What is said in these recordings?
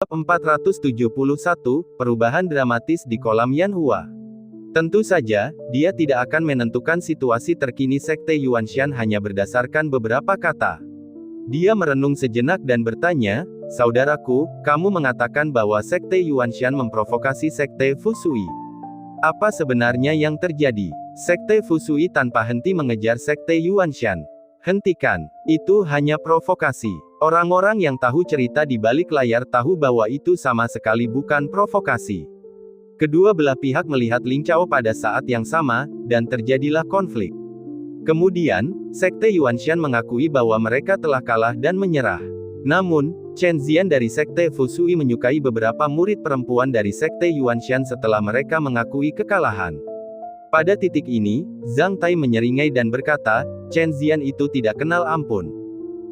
Bab 471, Perubahan Dramatis di Kolam Yanhua. Tentu saja, dia tidak akan menentukan situasi terkini Sekte Yuanshan hanya berdasarkan beberapa kata. Dia merenung sejenak dan bertanya, "Saudaraku, kamu mengatakan bahwa Sekte Yuanshan memprovokasi Sekte Fusui. Apa sebenarnya yang terjadi?" Sekte Fusui tanpa henti mengejar Sekte Yuanshan. "Hentikan. Itu hanya provokasi." Orang-orang yang tahu cerita di balik layar tahu bahwa itu sama sekali bukan provokasi. Kedua belah pihak melihat Ling Chao pada saat yang sama, dan terjadilah konflik. Kemudian, Sekte Yuanshan mengakui bahwa mereka telah kalah dan menyerah. Namun, Chen Zian dari Sekte Fusui menyukai beberapa murid perempuan dari Sekte Yuanshan setelah mereka mengakui kekalahan. Pada titik ini, Zhang Tai menyeringai dan berkata, "Chen Zian itu tidak kenal ampun."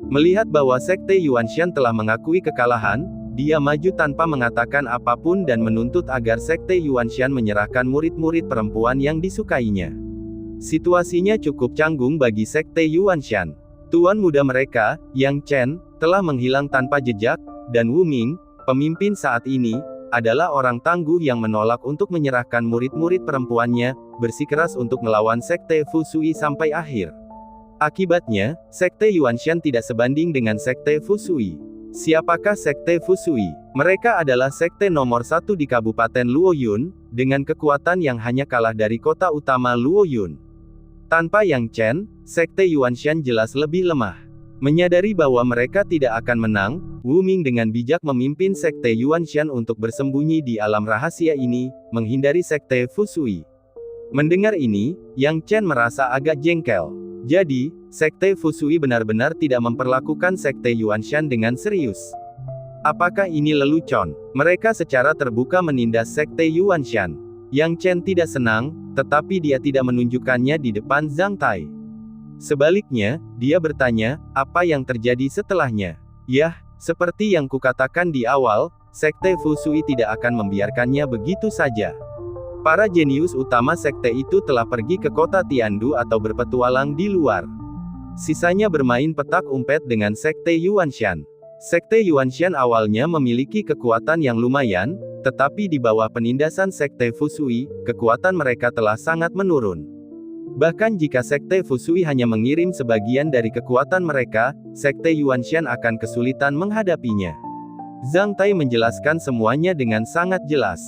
Melihat bahwa Sekte Yuanshan telah mengakui kekalahan, dia maju tanpa mengatakan apapun dan menuntut agar Sekte Yuanshan menyerahkan murid-murid perempuan yang disukainya. Situasinya cukup canggung bagi Sekte Yuanshan. Tuan muda mereka, Yang Chen, telah menghilang tanpa jejak, dan Wu Ming, pemimpin saat ini, adalah orang tangguh yang menolak untuk menyerahkan murid-murid perempuannya, bersikeras untuk melawan Sekte Fusui sampai akhir. Akibatnya, Sekte Yuanshan tidak sebanding dengan Sekte Fusui. Siapakah Sekte Fusui? Mereka adalah sekte nomor 1 di Kabupaten Luoyun, dengan kekuatan yang hanya kalah dari kota utama Luoyun. Tanpa Yang Chen, Sekte Yuanshan jelas lebih lemah. Menyadari bahwa mereka tidak akan menang, Wu Ming dengan bijak memimpin Sekte Yuanshan untuk bersembunyi di alam rahasia ini, menghindari Sekte Fusui. Mendengar ini, Yang Chen merasa agak jengkel. Jadi, Sekte Fusui benar-benar tidak memperlakukan Sekte Yuanshan dengan serius. Apakah ini lelucon? Mereka secara terbuka menindas Sekte Yuanshan. Yang Chen tidak senang, tetapi dia tidak menunjukkannya di depan Zhang Tai. Sebaliknya, dia bertanya, apa yang terjadi setelahnya? Yah, seperti yang kukatakan di awal, Sekte Fusui tidak akan membiarkannya begitu saja. Para jenius utama sekte itu telah pergi ke kota Tiandu atau berpetualang di luar. Sisanya bermain petak umpet dengan Sekte Yuanshan. Sekte Yuanshan awalnya memiliki kekuatan yang lumayan, tetapi di bawah penindasan Sekte Fusui, kekuatan mereka telah sangat menurun. Bahkan jika Sekte Fusui hanya mengirim sebagian dari kekuatan mereka, Sekte Yuanshan akan kesulitan menghadapinya. Zhang Tai menjelaskan semuanya dengan sangat jelas.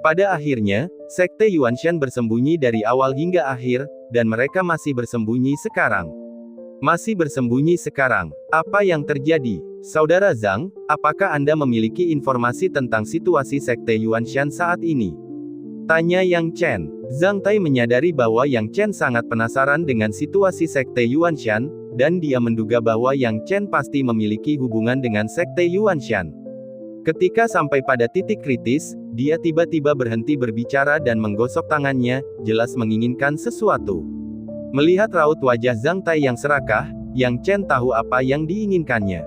Pada akhirnya, Sekte Yuanshan bersembunyi dari awal hingga akhir, dan mereka masih bersembunyi sekarang. Masih bersembunyi sekarang. Apa yang terjadi? Saudara Zhang, apakah Anda memiliki informasi tentang situasi Sekte Yuanshan saat ini? Tanya Yang Chen. Zhang Tai menyadari bahwa Yang Chen sangat penasaran dengan situasi Sekte Yuanshan, dan dia menduga bahwa Yang Chen pasti memiliki hubungan dengan Sekte Yuanshan. Ketika sampai pada titik kritis, dia tiba-tiba berhenti berbicara dan menggosok tangannya, jelas menginginkan sesuatu. Melihat raut wajah Zhang Tai yang serakah, Yang Chen tahu apa yang diinginkannya.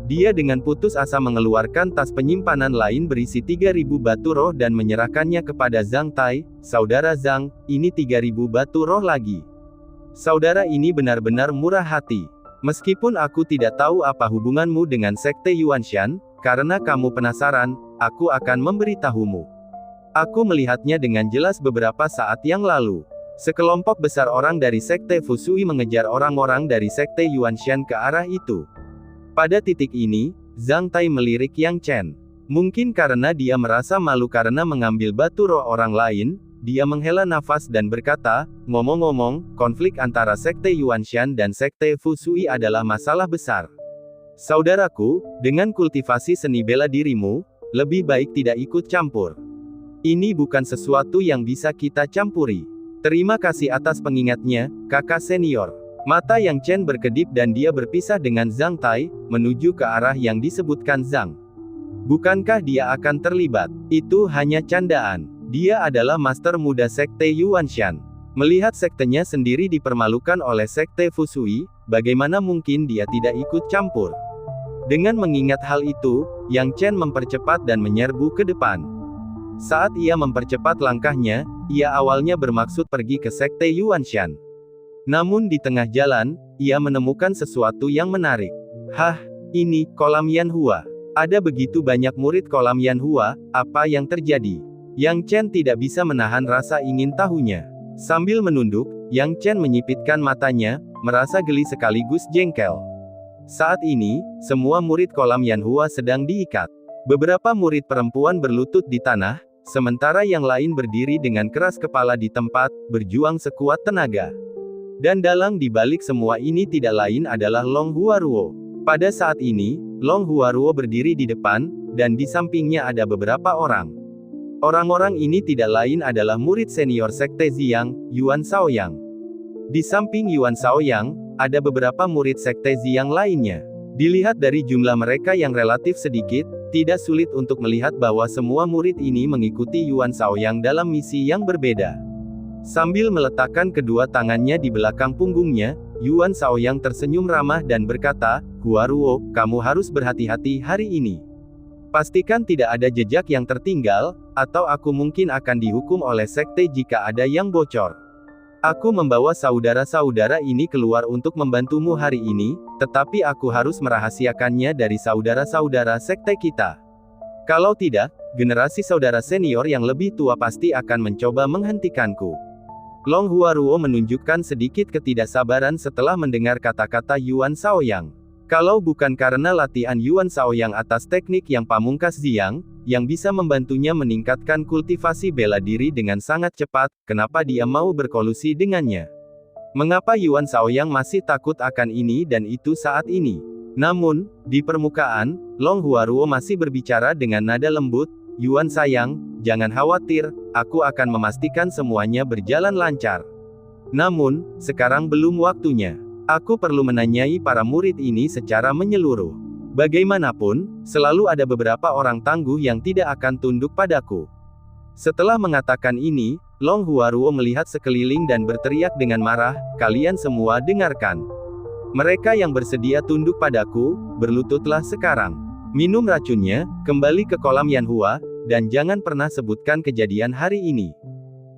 Dia dengan putus asa mengeluarkan tas penyimpanan lain berisi 3.000 batu roh dan menyerahkannya kepada Zhang Tai. "Saudara Zhang, ini 3.000 batu roh lagi. Saudara ini benar-benar murah hati. Meskipun aku tidak tahu apa hubunganmu dengan Sekte Yuanshan, karena kamu penasaran, aku akan memberitahumu. Aku melihatnya dengan jelas beberapa saat yang lalu. Sekelompok besar orang dari Sekte Fusui mengejar orang-orang dari Sekte Yuanshan ke arah itu." Pada titik ini, Zhang Tai melirik Yang Chen. Mungkin karena dia merasa malu karena mengambil batu roh orang lain, dia menghela nafas dan berkata, "Ngomong-ngomong, konflik antara Sekte Yuanshan dan Sekte Fusui adalah masalah besar. Saudaraku, dengan kultivasi seni bela dirimu, lebih baik tidak ikut campur. Ini bukan sesuatu yang bisa kita campuri." "Terima kasih atas pengingatnya, kakak senior." Mata Yang Chen berkedip dan dia berpisah dengan Zhang Tai, menuju ke arah yang disebutkan Zhang. Bukankah dia akan terlibat? Itu hanya candaan. Dia adalah master muda Sekte Yuanshan. Melihat sektenya sendiri dipermalukan oleh Sekte Fusui, bagaimana mungkin dia tidak ikut campur? Dengan mengingat hal itu, Yang Chen mempercepat dan menyerbu ke depan. Saat ia mempercepat langkahnya, ia awalnya bermaksud pergi ke Sekte Yuanshan. Namun di tengah jalan, ia menemukan sesuatu yang menarik. "Hah, ini kolam Yanhua." Ada begitu banyak murid kolam Yanhua, apa yang terjadi? Yang Chen tidak bisa menahan rasa ingin tahunya. Sambil menunduk, Yang Chen menyipitkan matanya, merasa geli sekaligus jengkel. Saat ini, semua murid kolam Yanhua sedang diikat. Beberapa murid perempuan berlutut di tanah, sementara yang lain berdiri dengan keras kepala di tempat, berjuang sekuat tenaga. Dan dalang di balik semua ini tidak lain adalah Long Huaruo. Pada saat ini, Long Huaruo berdiri di depan, dan di sampingnya ada beberapa orang. Orang-orang ini tidak lain adalah murid senior Sekte Ziyang, Yuan Shaoyang. Di samping Yuan Shaoyang, ada beberapa murid Sekte Ziyang lainnya. Dilihat dari jumlah mereka yang relatif sedikit, tidak sulit untuk melihat bahwa semua murid ini mengikuti Yuan Shaoyang dalam misi yang berbeda. Sambil meletakkan kedua tangannya di belakang punggungnya, Yuan Shaoyang tersenyum ramah dan berkata, "Huaruo, kamu harus berhati-hati hari ini. Pastikan tidak ada jejak yang tertinggal, atau aku mungkin akan dihukum oleh sekte jika ada yang bocor. Aku membawa saudara-saudara ini keluar untuk membantumu hari ini, tetapi aku harus merahasiakannya dari saudara-saudara sekte kita. Kalau tidak, generasi saudara senior yang lebih tua pasti akan mencoba menghentikanku." Long Huaruo menunjukkan sedikit ketidaksabaran setelah mendengar kata-kata Yuan Shaoyang. Kalau bukan karena latihan Yuan Shaoyang atas teknik yang pamungkas Ziyang, yang bisa membantunya meningkatkan kultivasi bela diri dengan sangat cepat, kenapa dia mau berkolusi dengannya? Mengapa Yuan Shaoyang masih takut akan ini dan itu saat ini? Namun, di permukaan, Long Huaruo masih berbicara dengan nada lembut, "Yuan sayang, jangan khawatir, aku akan memastikan semuanya berjalan lancar. Namun, sekarang belum waktunya. Aku perlu menanyai para murid ini secara menyeluruh. Bagaimanapun, selalu ada beberapa orang tangguh yang tidak akan tunduk padaku." Setelah mengatakan ini, Long Huaruo melihat sekeliling dan berteriak dengan marah, "Kalian semua dengarkan. Mereka yang bersedia tunduk padaku, berlututlah sekarang. Minum racunnya, kembali ke kolam Yanhua, dan jangan pernah sebutkan kejadian hari ini.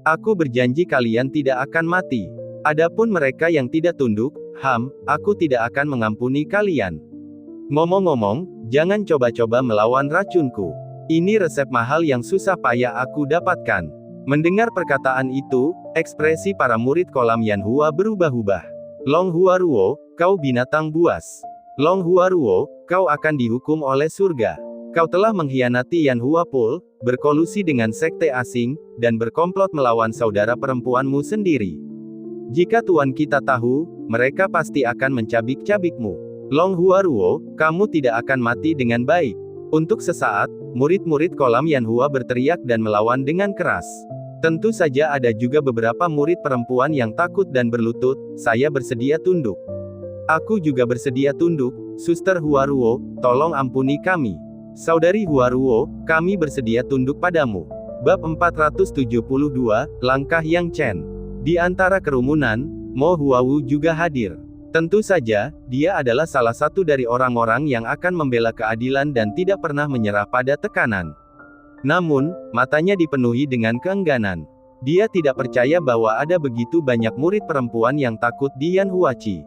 Aku berjanji kalian tidak akan mati. Adapun mereka yang tidak tunduk, aku tidak akan mengampuni kalian. Ngomong-ngomong, jangan coba-coba melawan racunku. Ini resep mahal yang susah payah aku dapatkan." Mendengar perkataan itu, ekspresi para murid kolam Yanhua berubah-ubah. "Long Huaruo, kau binatang buas. Long Huaruo, kau akan dihukum oleh surga. Kau telah mengkhianati Yanhua Pool, berkolusi dengan sekte asing, dan berkomplot melawan saudara perempuanmu sendiri. Jika tuan kita tahu, mereka pasti akan mencabik-cabikmu. Long Huaruo, kamu tidak akan mati dengan baik." Untuk sesaat, murid-murid kolam Yanhua berteriak dan melawan dengan keras. Tentu saja ada juga beberapa murid perempuan yang takut dan berlutut, "Saya bersedia tunduk. Aku juga bersedia tunduk, Suster Huaruo, tolong ampuni kami. Saudari Huaruo, kami bersedia tunduk padamu." Bab 472, Langkah Yang Chen. Di antara kerumunan, Mo Huawu juga hadir. Tentu saja, dia adalah salah satu dari orang-orang yang akan membela keadilan dan tidak pernah menyerah pada tekanan. Namun, matanya dipenuhi dengan keengganan. Dia tidak percaya bahwa ada begitu banyak murid perempuan yang takut di Yanhuachi.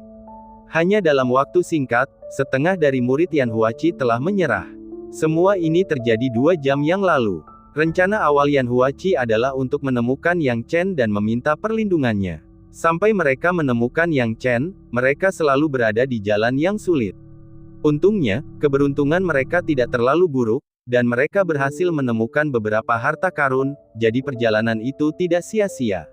Hanya dalam waktu singkat, setengah dari murid Yanhuachi telah menyerah. Semua ini terjadi 2 jam yang lalu. Rencana awal Yanhuachi adalah untuk menemukan Yang Chen dan meminta perlindungannya. Sampai mereka menemukan Yang Chen, mereka selalu berada di jalan yang sulit. Untungnya, keberuntungan mereka tidak terlalu buruk, dan mereka berhasil menemukan beberapa harta karun, jadi perjalanan itu tidak sia-sia.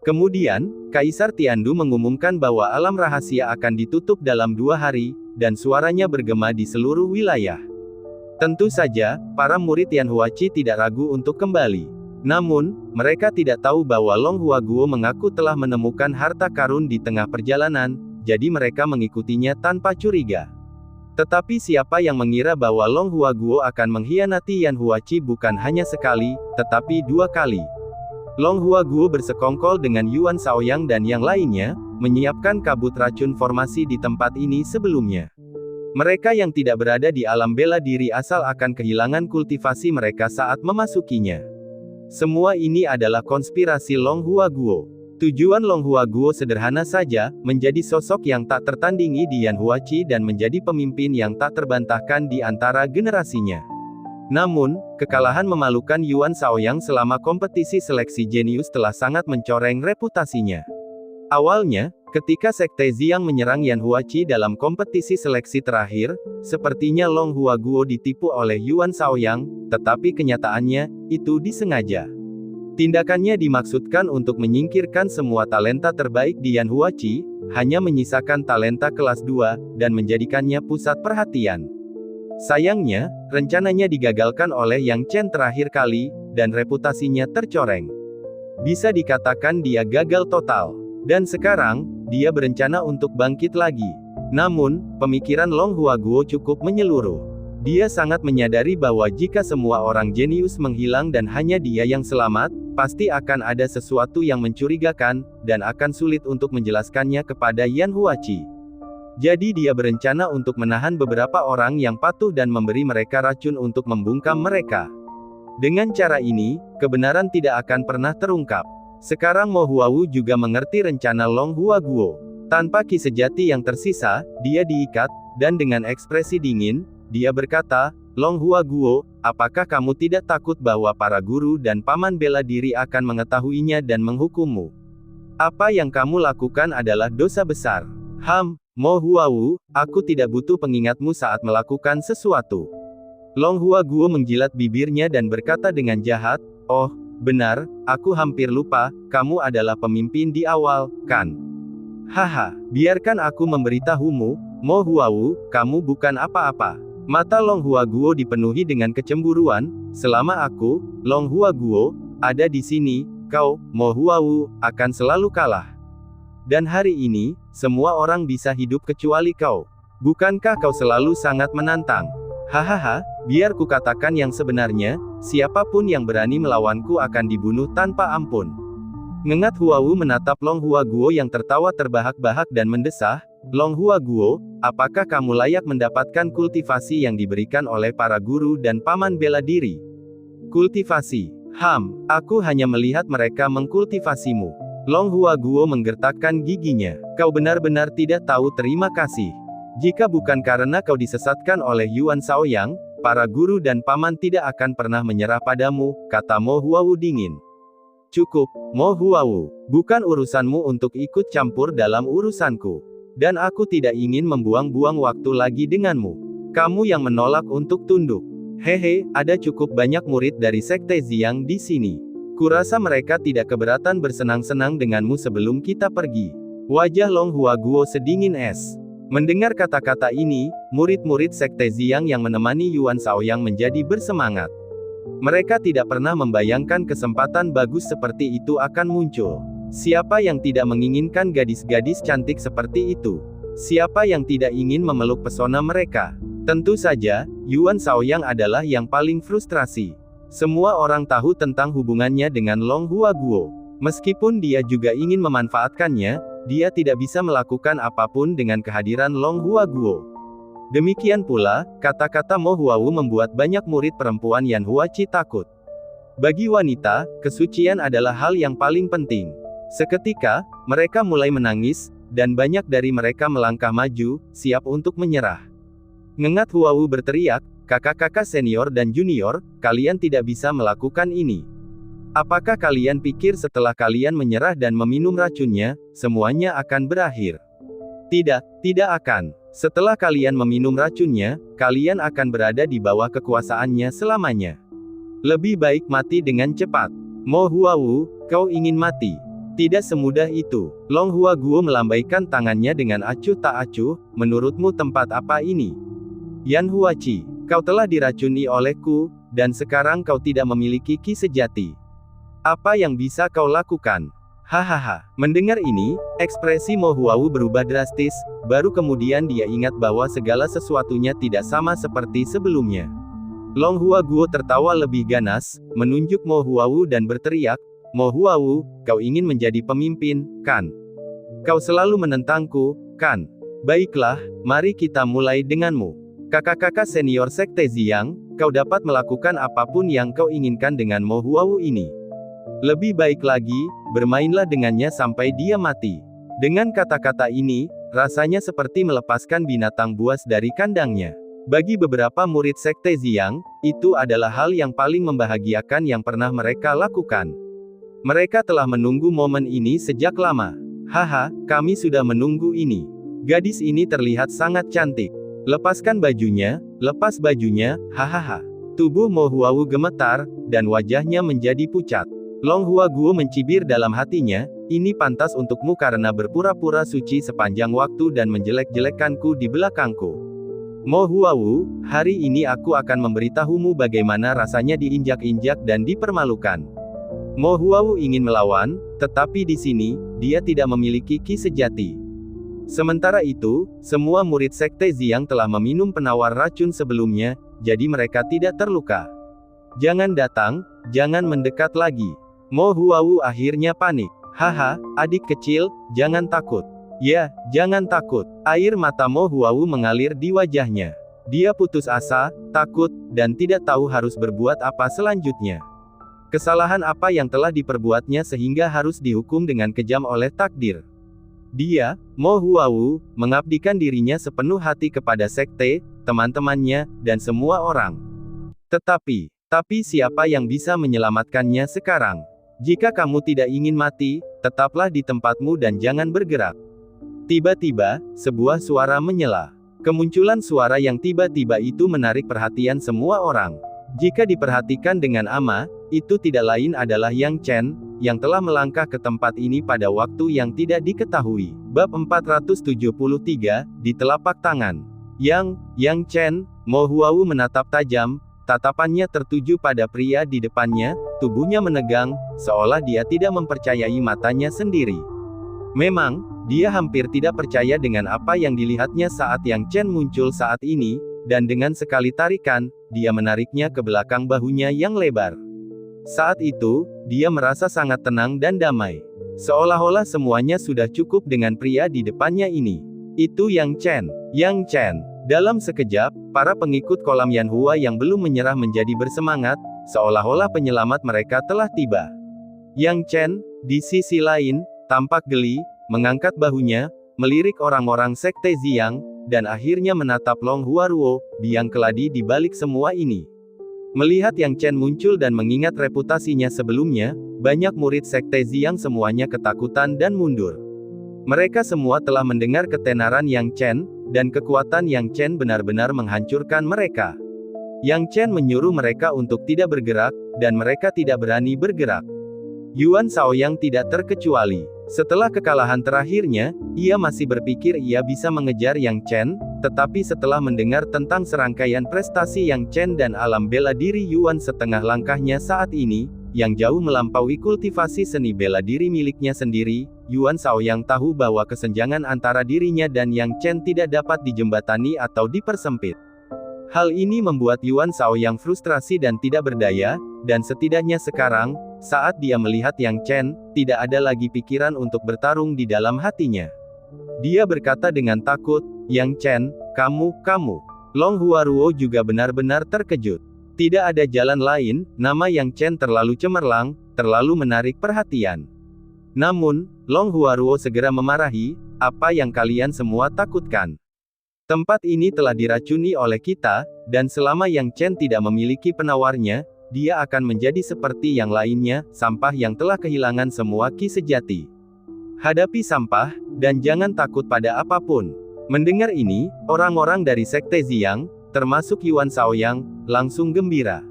Kemudian, Kaisar Tiandu mengumumkan bahwa alam rahasia akan ditutup dalam 2 hari, dan suaranya bergema di seluruh wilayah. Tentu saja, para murid Yanhuachi tidak ragu untuk kembali. Namun, mereka tidak tahu bahwa Long Huaguo mengaku telah menemukan harta karun di tengah perjalanan, jadi mereka mengikutinya tanpa curiga. Tetapi siapa yang mengira bahwa Long Huaguo akan mengkhianati Yanhuachi bukan hanya sekali, tetapi 2 kali. Long Huaguo bersekongkol dengan Yuan Shaoyang dan yang lainnya, menyiapkan kabut racun formasi di tempat ini sebelumnya. Mereka yang tidak berada di alam bela diri asal akan kehilangan kultivasi mereka saat memasukinya. Semua ini adalah konspirasi Long Huaguo. Tujuan Long Huaguo sederhana saja, menjadi sosok yang tak tertandingi di Yan Huachi dan menjadi pemimpin yang tak terbantahkan di antara generasinya. Namun, kekalahan memalukan Yuan Shaoyang selama kompetisi seleksi jenius telah sangat mencoreng reputasinya. Awalnya, ketika Sekte Xiang menyerang Yan Huachi dalam kompetisi seleksi terakhir, sepertinya Long Huaguo ditipu oleh Yuan Shaoyang, tetapi kenyataannya, itu disengaja. Tindakannya dimaksudkan untuk menyingkirkan semua talenta terbaik di Yan Huachi, hanya menyisakan talenta kelas 2, dan menjadikannya pusat perhatian. Sayangnya, rencananya digagalkan oleh Yang Chen terakhir kali, dan reputasinya tercoreng. Bisa dikatakan dia gagal total. Dan sekarang, dia berencana untuk bangkit lagi. Namun, pemikiran Long Huaguo cukup menyeluruh. Dia sangat menyadari bahwa jika semua orang jenius menghilang dan hanya dia yang selamat, pasti akan ada sesuatu yang mencurigakan, dan akan sulit untuk menjelaskannya kepada Yan Huachi. Jadi dia berencana untuk menahan beberapa orang yang patuh dan memberi mereka racun untuk membungkam mereka. Dengan cara ini, kebenaran tidak akan pernah terungkap. Sekarang Mo Huawu juga mengerti rencana Long Huaguo. Tanpa ki sejati yang tersisa, dia diikat, dan dengan ekspresi dingin, dia berkata, Long Huaguo, apakah kamu tidak takut bahwa para guru dan paman bela diri akan mengetahuinya dan menghukummu? Apa yang kamu lakukan adalah dosa besar. Mo Huawu, aku tidak butuh pengingatmu saat melakukan sesuatu. Long Huaguo menjilat bibirnya dan berkata dengan jahat, oh, benar, aku hampir lupa, kamu adalah pemimpin di awal, kan? Haha, biarkan aku memberitahumu, Mo Huawu, kamu bukan apa-apa. Mata Long Huaguo dipenuhi dengan kecemburuan, selama aku, Long Huaguo, ada di sini, kau, Mo Huawu, akan selalu kalah. Dan hari ini, semua orang bisa hidup kecuali kau. Bukankah kau selalu sangat menantang? Hahaha, biar ku katakan yang sebenarnya, siapapun yang berani melawanku akan dibunuh tanpa ampun. Ngengat Huawu menatap Long Huaguo yang tertawa terbahak-bahak dan mendesah, Long Huaguo, apakah kamu layak mendapatkan kultivasi yang diberikan oleh para guru dan paman bela diri? Kultivasi. Aku hanya melihat mereka mengkultivasimu. Long Huaguo menggertakkan giginya. Kau benar-benar tidak tahu terima kasih. Jika bukan karena kau disesatkan oleh Yuan Shaoyang, para guru dan paman tidak akan pernah menyerah padamu, kata Mo Huawu dingin. Cukup, Mo Huawu. Bukan urusanmu untuk ikut campur dalam urusanku. Dan aku tidak ingin membuang-buang waktu lagi denganmu. Kamu yang menolak untuk tunduk. Hehe, ada cukup banyak murid dari Sekte Xiang di sini. Kurasa mereka tidak keberatan bersenang-senang denganmu sebelum kita pergi. Wajah Long Huaguo sedingin es. Mendengar kata-kata ini, murid-murid Sekte Xiang yang menemani Yuan Shaoyang menjadi bersemangat. Mereka tidak pernah membayangkan kesempatan bagus seperti itu akan muncul. Siapa yang tidak menginginkan gadis-gadis cantik seperti itu? Siapa yang tidak ingin memeluk pesona mereka? Tentu saja, Yuan Shaoyang adalah yang paling frustrasi. Semua orang tahu tentang hubungannya dengan Long Huaguo. Meskipun dia juga ingin memanfaatkannya, dia tidak bisa melakukan apapun dengan kehadiran Long Huaguo. Demikian pula, kata-kata Mo Huawu membuat banyak murid perempuan Yan Huachi takut. Bagi wanita, kesucian adalah hal yang paling penting. Seketika, mereka mulai menangis, dan banyak dari mereka melangkah maju, siap untuk menyerah. Ngengat Huawu berteriak, kakak-kakak senior dan junior, kalian tidak bisa melakukan ini. Apakah kalian pikir setelah kalian menyerah dan meminum racunnya, semuanya akan berakhir? Tidak, tidak akan. Setelah kalian meminum racunnya, kalian akan berada di bawah kekuasaannya selamanya. Lebih baik mati dengan cepat. Mo Huawu, kau ingin mati? Tidak semudah itu. Long Huaguo melambaikan tangannya dengan acuh tak acuh, menurutmu tempat apa ini? Yan Huachi, kau telah diracuni olehku, dan sekarang kau tidak memiliki ki sejati. Apa yang bisa kau lakukan? Hahaha. Mendengar ini, ekspresi Mo Huawu berubah drastis, baru kemudian dia ingat bahwa segala sesuatunya tidak sama seperti sebelumnya. Long Huaguo tertawa lebih ganas, menunjuk Mo Huawu dan berteriak, Mo Huawu, kau ingin menjadi pemimpin, kan? Kau selalu menentangku, kan? Baiklah, mari kita mulai denganmu. Kakak-kakak senior Sekte Xiang, kau dapat melakukan apapun yang kau inginkan dengan Mo Huawu ini. Lebih baik lagi, bermainlah dengannya sampai dia mati. Dengan kata-kata ini, rasanya seperti melepaskan binatang buas dari kandangnya. Bagi beberapa murid Sekte Xiang, itu adalah hal yang paling membahagiakan yang pernah mereka lakukan. Mereka telah menunggu momen ini sejak lama. Haha, kami sudah menunggu ini. Gadis ini terlihat sangat cantik. Lepaskan bajunya, lepas bajunya, hahaha. Tubuh Mo Huawu gemetar, dan wajahnya menjadi pucat. Long Hua Guo mencibir dalam hatinya, ini pantas untukmu karena berpura-pura suci sepanjang waktu dan menjelek-jelekkanku di belakangku. Mo Huawu, hari ini aku akan memberitahumu bagaimana rasanya diinjak-injak dan dipermalukan. Mo Huawu ingin melawan, tetapi di sini, dia tidak memiliki ki sejati. Sementara itu, semua murid Sekte Xiang telah meminum penawar racun sebelumnya, jadi mereka tidak terluka. Jangan datang, jangan mendekat lagi. Mo Huawu akhirnya panik. Haha, adik kecil, jangan takut. Ya, jangan takut. Air mata Mo Huawu mengalir di wajahnya. Dia putus asa, takut, dan tidak tahu harus berbuat apa selanjutnya. Kesalahan apa yang telah diperbuatnya sehingga harus dihukum dengan kejam oleh takdir. Dia, Mo Huawu, mengabdikan dirinya sepenuh hati kepada sekte, teman-temannya, dan semua orang. Tetapi siapa yang bisa menyelamatkannya sekarang? Jika kamu tidak ingin mati, tetaplah di tempatmu dan jangan bergerak. Tiba-tiba, sebuah suara menyela. Kemunculan suara yang tiba-tiba itu menarik perhatian semua orang. Jika diperhatikan dengan ama, itu tidak lain adalah Yang Chen, yang telah melangkah ke tempat ini pada waktu yang tidak diketahui. Bab 473, di telapak tangan. Yang Chen, Mo Huawu menatap tajam, tatapannya tertuju pada pria di depannya, tubuhnya menegang, seolah dia tidak mempercayai matanya sendiri. Memang, dia hampir tidak percaya dengan apa yang dilihatnya saat Yang Chen muncul saat ini, dan dengan sekali tarikan, dia menariknya ke belakang bahunya yang lebar. Saat itu, dia merasa sangat tenang dan damai. Seolah-olah semuanya sudah cukup dengan pria di depannya ini. Itu Yang Chen. Yang Chen. Dalam sekejap, para pengikut kolam Yanhua yang belum menyerah menjadi bersemangat, seolah-olah penyelamat mereka telah tiba. Yang Chen, di sisi lain, tampak geli, mengangkat bahunya, melirik orang-orang Sekte Xiang, dan akhirnya menatap Long Huaruo, biang keladi di balik semua ini. Melihat Yang Chen muncul dan mengingat reputasinya sebelumnya, banyak murid Sekte Xiang semuanya ketakutan dan mundur. Mereka semua telah mendengar ketenaran Yang Chen, dan kekuatan Yang Chen benar-benar menghancurkan mereka. Yang Chen menyuruh mereka untuk tidak bergerak, dan mereka tidak berani bergerak. Yuan Shaoyang tidak terkecuali. Setelah kekalahan terakhirnya, ia masih berpikir ia bisa mengejar Yang Chen, tetapi setelah mendengar tentang serangkaian prestasi Yang Chen dan alam bela diri Yuan setengah langkahnya saat ini, yang jauh melampaui kultivasi seni bela diri miliknya sendiri, Yuan Shaoyang tahu bahwa kesenjangan antara dirinya dan Yang Chen tidak dapat dijembatani atau dipersempit. Hal ini membuat Yuan Shaoyang frustrasi dan tidak berdaya, dan setidaknya sekarang, saat dia melihat Yang Chen, tidak ada lagi pikiran untuk bertarung di dalam hatinya. Dia berkata dengan takut, Yang Chen, kamu. Long Huaruo juga benar-benar terkejut. Tidak ada jalan lain, nama Yang Chen terlalu cemerlang, terlalu menarik perhatian. Namun, Long Huaruo segera memarahi, apa yang kalian semua takutkan? Tempat ini telah diracuni oleh kita, dan selama Yang Chen tidak memiliki penawarnya, dia akan menjadi seperti yang lainnya, sampah yang telah kehilangan semua ki sejati. Hadapi sampah, dan jangan takut pada apapun. Mendengar ini, orang-orang dari Sekte Xiang, termasuk Yuan Shaoyang, langsung gembira.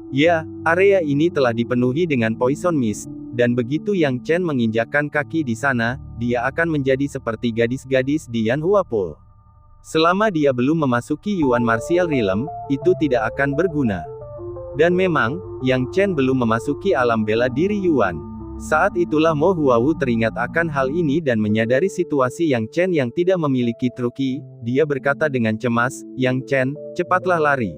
Ya, area ini telah dipenuhi dengan poison mist, dan begitu Yang Chen menginjakkan kaki di sana, dia akan menjadi seperti gadis-gadis di Yanhua Pool. Selama dia belum memasuki Yuan Martial Realm, itu tidak akan berguna. Dan memang, Yang Chen belum memasuki alam bela diri Yuan. Saat itulah Mo Huawu teringat akan hal ini dan menyadari situasi Yang Chen yang tidak memiliki truki, dia berkata dengan cemas, Yang Chen, cepatlah lari.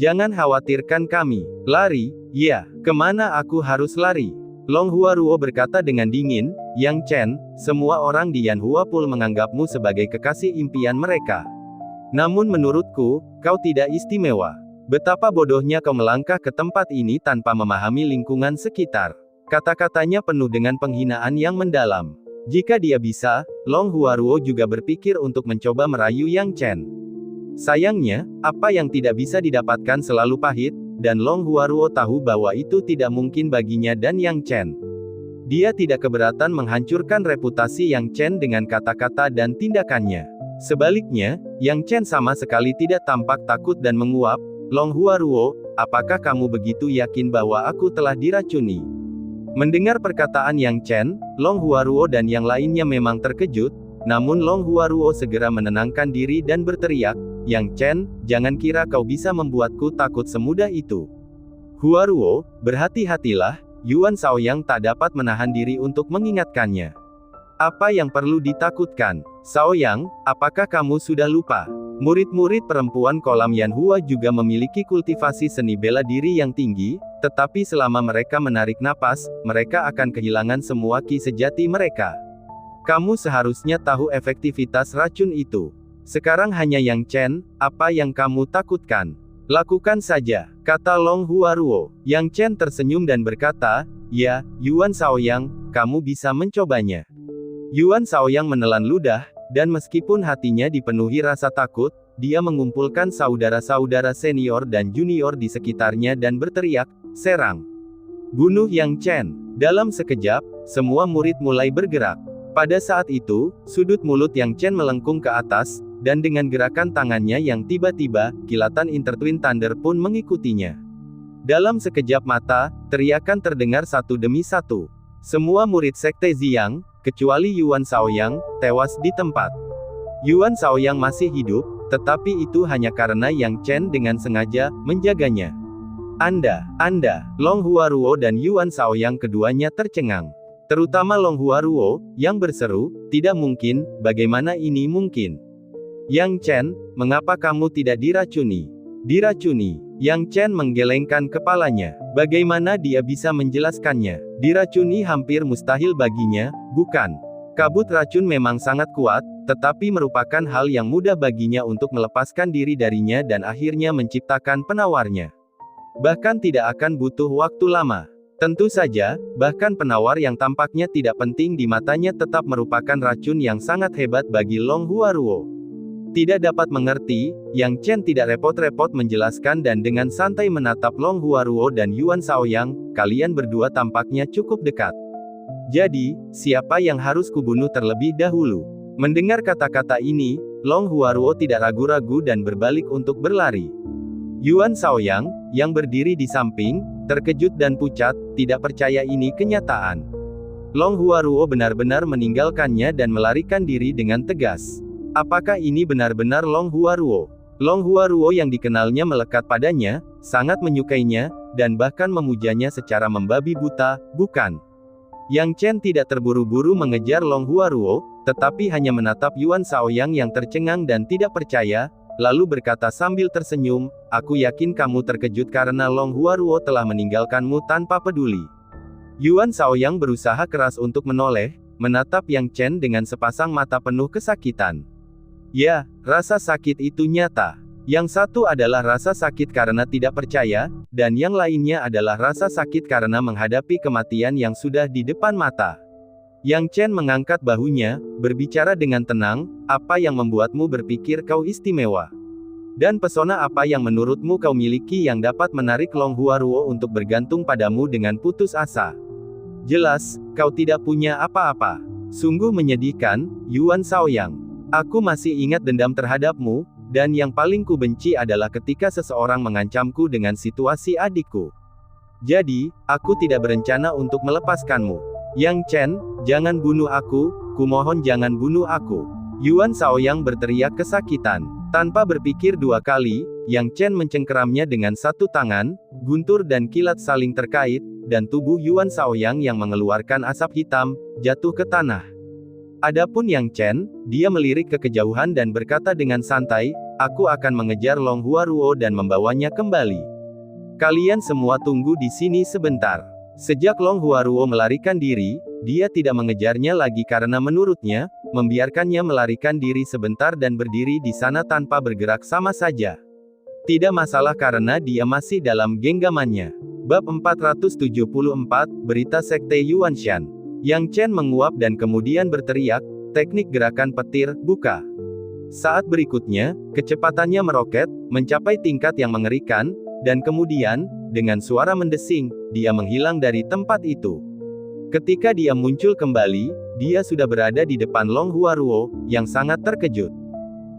Jangan khawatirkan kami. Lari? Ya, kemana aku harus lari? Long Huaruo berkata dengan dingin, Yang Chen, semua orang di Yanhua Pool menganggapmu sebagai kekasih impian mereka. Namun menurutku, kau tidak istimewa. Betapa bodohnya kau melangkah ke tempat ini tanpa memahami lingkungan sekitar. Kata-katanya penuh dengan penghinaan yang mendalam. Jika dia bisa, Long Huaruo juga berpikir untuk mencoba merayu Yang Chen. Sayangnya, apa yang tidak bisa didapatkan selalu pahit, dan Long Huaruo tahu bahwa itu tidak mungkin baginya dan Yang Chen. Dia tidak keberatan menghancurkan reputasi Yang Chen dengan kata-kata dan tindakannya. Sebaliknya, Yang Chen sama sekali tidak tampak takut dan menguap. Long Huaruo, apakah kamu begitu yakin bahwa aku telah diracuni? Mendengar perkataan Yang Chen, Long Huaruo dan yang lainnya memang terkejut, namun Long Huaruo segera menenangkan diri dan berteriak, Yang Chen, jangan kira kau bisa membuatku takut semudah itu. Huaruo, berhati-hatilah, Yuan Shaoyang tak dapat menahan diri untuk mengingatkannya. Apa yang perlu ditakutkan? Shaoyang, apakah kamu sudah lupa? Murid-murid perempuan kolam Yanhua juga memiliki kultivasi seni bela diri yang tinggi, tetapi selama mereka menarik napas, mereka akan kehilangan semua ki sejati mereka. Kamu seharusnya tahu efektivitas racun itu. Sekarang hanya Yang Chen, apa yang kamu takutkan? Lakukan saja, kata Long Huaruo. Yang Chen tersenyum dan berkata, ya, Yuan Shaoyang, kamu bisa mencobanya. Yuan Shaoyang menelan ludah, dan meskipun hatinya dipenuhi rasa takut, dia mengumpulkan saudara-saudara senior dan junior di sekitarnya dan berteriak, serang. Bunuh Yang Chen. Dalam sekejap, semua murid mulai bergerak. Pada saat itu, sudut mulut Yang Chen melengkung ke atas, dan dengan gerakan tangannya yang tiba-tiba, kilatan Intertwin Thunder pun mengikutinya. Dalam sekejap mata, teriakan terdengar satu demi satu. Semua murid Sekte Ziyang, kecuali Yuan Shaoyang, tewas di tempat. Yuan Shaoyang masih hidup, tetapi itu hanya karena Yang Chen dengan sengaja menjaganya. Anda, Long Huaruo dan Yuan Shaoyang keduanya tercengang. Terutama Long Huaruo, yang berseru, tidak mungkin, bagaimana ini mungkin? Yang Chen, mengapa kamu tidak diracuni? Diracuni. Yang Chen menggelengkan kepalanya. Bagaimana dia bisa menjelaskannya? Diracuni hampir mustahil baginya, bukan? Kabut racun memang sangat kuat, tetapi merupakan hal yang mudah baginya untuk melepaskan diri darinya dan akhirnya menciptakan penawarnya. Bahkan tidak akan butuh waktu lama. Tentu saja, bahkan penawar yang tampaknya tidak penting di matanya tetap merupakan racun yang sangat hebat bagi Long Huaruo. Tidak dapat mengerti, Yang Chen tidak repot-repot menjelaskan dan dengan santai menatap Long Huaruo dan Yuan Shaoyang, kalian berdua tampaknya cukup dekat. Jadi, siapa yang harus kubunuh terlebih dahulu? Mendengar kata-kata ini, Long Huaruo tidak ragu-ragu dan berbalik untuk berlari. Yuan Shaoyang, yang berdiri di samping, terkejut dan pucat, tidak percaya ini kenyataan. Long Huaruo benar-benar meninggalkannya dan melarikan diri dengan tegas. Apakah ini benar-benar Long Huaruo? Long Huaruo yang dikenalnya melekat padanya, sangat menyukainya, dan bahkan memujanya secara membabi buta, bukan? Yang Chen tidak terburu-buru mengejar Long Huaruo, tetapi hanya menatap Yuan Shaoyang yang tercengang dan tidak percaya, lalu berkata sambil tersenyum, aku yakin kamu terkejut karena Long Huaruo telah meninggalkanmu tanpa peduli. Yuan Shaoyang berusaha keras untuk menoleh, menatap Yang Chen dengan sepasang mata penuh kesakitan. Ya, rasa sakit itu nyata. Yang satu adalah rasa sakit karena tidak percaya, dan yang lainnya adalah rasa sakit karena menghadapi kematian yang sudah di depan mata. Yang Chen mengangkat bahunya, berbicara dengan tenang, apa yang membuatmu berpikir kau istimewa? Dan pesona apa yang menurutmu kau miliki yang dapat menarik Long Huaruo untuk bergantung padamu dengan putus asa? Jelas, kau tidak punya apa-apa. Sungguh menyedihkan, Yuan Shaoyang. Aku masih ingat dendam terhadapmu, dan yang paling ku benci adalah ketika seseorang mengancamku dengan situasi adikku. Jadi, aku tidak berencana untuk melepaskanmu. Yang Chen, jangan bunuh aku, kumohon jangan bunuh aku. Yuan Shaoyang berteriak kesakitan. Tanpa berpikir dua kali, Yang Chen mencengkeramnya dengan satu tangan, guntur dan kilat saling terkait, dan tubuh Yuan Shaoyang yang mengeluarkan asap hitam, jatuh ke tanah. Adapun Yang Chen, dia melirik ke kejauhan dan berkata dengan santai, aku akan mengejar Long Huaruo dan membawanya kembali. Kalian semua tunggu di sini sebentar. Sejak Long Huaruo melarikan diri, dia tidak mengejarnya lagi karena menurutnya, membiarkannya melarikan diri sebentar dan berdiri di sana tanpa bergerak sama saja. Tidak masalah karena dia masih dalam genggamannya. Bab 474, Berita Sekte Yuanshan. Yang Chen menguap dan kemudian berteriak, teknik gerakan petir, buka. Saat berikutnya, kecepatannya meroket, mencapai tingkat yang mengerikan, dan kemudian, dengan suara mendesing, dia menghilang dari tempat itu. Ketika dia muncul kembali, dia sudah berada di depan Long Huaruo, yang sangat terkejut.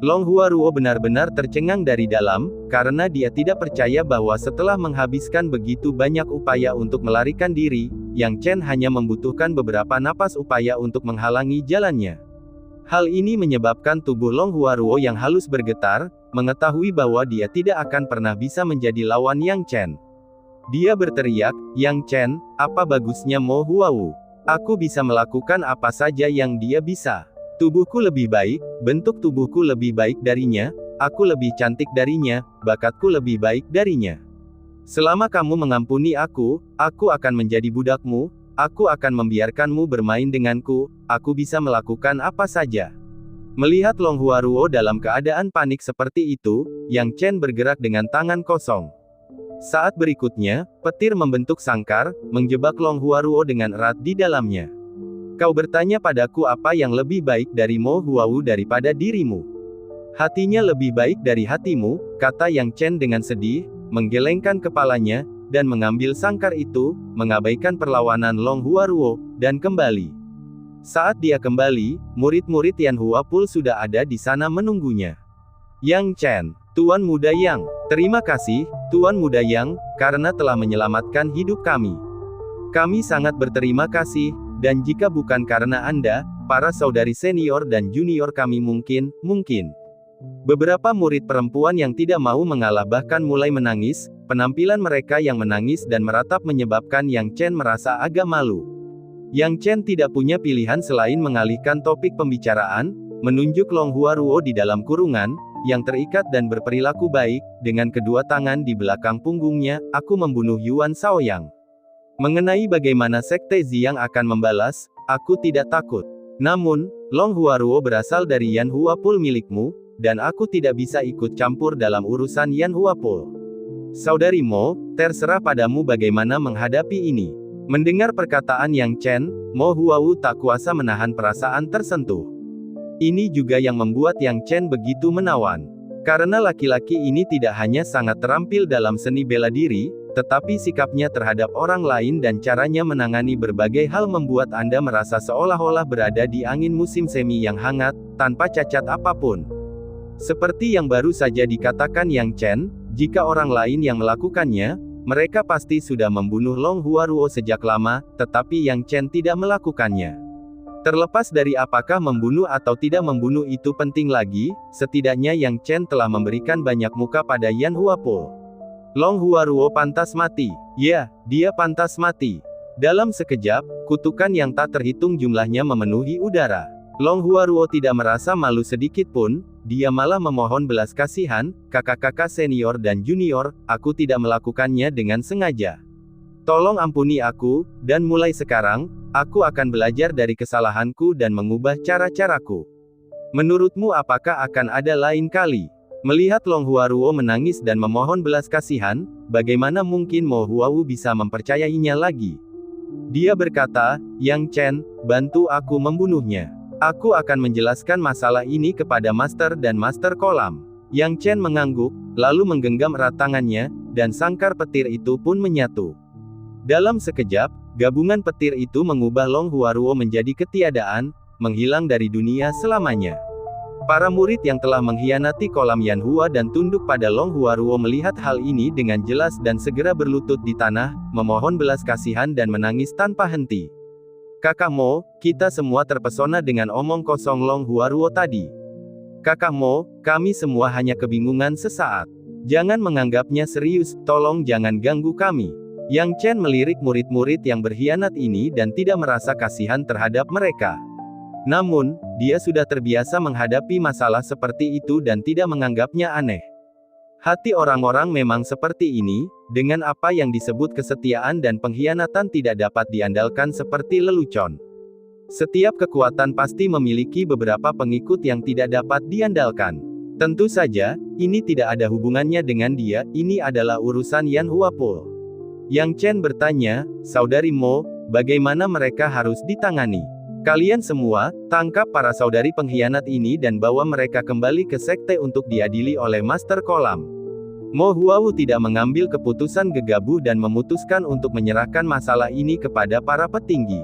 Long Huaruo benar-benar tercengang dari dalam, karena dia tidak percaya bahwa setelah menghabiskan begitu banyak upaya untuk melarikan diri, Yang Chen hanya membutuhkan beberapa napas upaya untuk menghalangi jalannya. Hal ini menyebabkan tubuh Long Huaruo yang halus bergetar, mengetahui bahwa dia tidak akan pernah bisa menjadi lawan Yang Chen. Dia berteriak, Yang Chen, apa bagusnya Mo Huawu? Aku bisa melakukan apa saja yang dia bisa. Tubuhku lebih baik, bentuk tubuhku lebih baik darinya, aku lebih cantik darinya, bakatku lebih baik darinya. Selama kamu mengampuni aku akan menjadi budakmu, aku akan membiarkanmu bermain denganku, aku bisa melakukan apa saja. Melihat Long Huaruo dalam keadaan panik seperti itu, Yang Chen bergerak dengan tangan kosong. Saat berikutnya, petir membentuk sangkar, menjebak Long Huaruo dengan erat di dalamnya. Kau bertanya padaku apa yang lebih baik dari Mo Huawu daripada dirimu. Hatinya lebih baik dari hatimu, kata Yang Chen dengan sedih, menggelengkan kepalanya, dan mengambil sangkar itu, mengabaikan perlawanan Long Huaruo, dan kembali. Saat dia kembali, murid-murid Yan Huapul sudah ada di sana menunggunya. Yang Chen, Tuan Muda Yang, terima kasih, Tuan Muda Yang, karena telah menyelamatkan hidup kami. Kami sangat berterima kasih, dan jika bukan karena Anda, para saudari senior dan junior kami mungkin. Beberapa murid perempuan yang tidak mau mengalah bahkan mulai menangis, penampilan mereka yang menangis dan meratap menyebabkan Yang Chen merasa agak malu. Yang Chen tidak punya pilihan selain mengalihkan topik pembicaraan, menunjuk Long Huaruo di dalam kurungan, yang terikat dan berperilaku baik, dengan kedua tangan di belakang punggungnya, aku membunuh Yuan Shaoyang. Mengenai bagaimana Sekte Ziyang akan membalas, aku tidak takut. Namun, Long Huaruo berasal dari Yan Huapul milikmu, dan aku tidak bisa ikut campur dalam urusan Yan Huapul. Saudari Mo, terserah padamu bagaimana menghadapi ini. Mendengar perkataan Yang Chen, Mo Huawu tak kuasa menahan perasaan tersentuh. Ini juga yang membuat Yang Chen begitu menawan. Karena laki-laki ini tidak hanya sangat terampil dalam seni bela diri, tetapi sikapnya terhadap orang lain dan caranya menangani berbagai hal membuat Anda merasa seolah-olah berada di angin musim semi yang hangat, tanpa cacat apapun. Seperti yang baru saja dikatakan Yang Chen, jika orang lain yang melakukannya, mereka pasti sudah membunuh Long Huaruo sejak lama, tetapi Yang Chen tidak melakukannya. Terlepas dari apakah membunuh atau tidak membunuh itu penting lagi, setidaknya Yang Chen telah memberikan banyak muka pada Yan Huapul. Long Huaruo pantas mati. Ya, dia pantas mati. Dalam sekejap, kutukan yang tak terhitung jumlahnya memenuhi udara. Long Huaruo tidak merasa malu sedikit pun, dia malah memohon belas kasihan, kakak-kakak senior dan junior, aku tidak melakukannya dengan sengaja. Tolong ampuni aku, dan mulai sekarang, aku akan belajar dari kesalahanku dan mengubah cara-caraku. Menurutmu apakah akan ada lain kali? Melihat Long Huaruo menangis dan memohon belas kasihan, bagaimana mungkin Mo Huawu bisa mempercayainya lagi? Dia berkata, Yang Chen, bantu aku membunuhnya. Aku akan menjelaskan masalah ini kepada Master dan Master Kolam. Yang Chen mengangguk, lalu menggenggam erat tangannya, dan sangkar petir itu pun menyatu. Dalam sekejap, gabungan petir itu mengubah Long Huaruo menjadi ketiadaan, menghilang dari dunia selamanya. Para murid yang telah mengkhianati kolam Yanhua dan tunduk pada Long Huaruo melihat hal ini dengan jelas dan segera berlutut di tanah, memohon belas kasihan dan menangis tanpa henti. Kakak Mo, kita semua terpesona dengan omong kosong Long Huaruo tadi. Kakak Mo, kami semua hanya kebingungan sesaat. Jangan menganggapnya serius, tolong jangan ganggu kami. Yang Chen melirik murid-murid yang berkhianat ini dan tidak merasa kasihan terhadap mereka. Namun, dia sudah terbiasa menghadapi masalah seperti itu dan tidak menganggapnya aneh. Hati orang-orang memang seperti ini, dengan apa yang disebut kesetiaan dan pengkhianatan tidak dapat diandalkan seperti lelucon. Setiap kekuatan pasti memiliki beberapa pengikut yang tidak dapat diandalkan. Tentu saja, ini tidak ada hubungannya dengan dia, ini adalah urusan Yan Huapul. Yang Chen bertanya, Saudari Mo, bagaimana mereka harus ditangani? Kalian semua, tangkap para saudari pengkhianat ini dan bawa mereka kembali ke sekte untuk diadili oleh Master Kolam. Mo Huawu tidak mengambil keputusan gegabah dan memutuskan untuk menyerahkan masalah ini kepada para petinggi.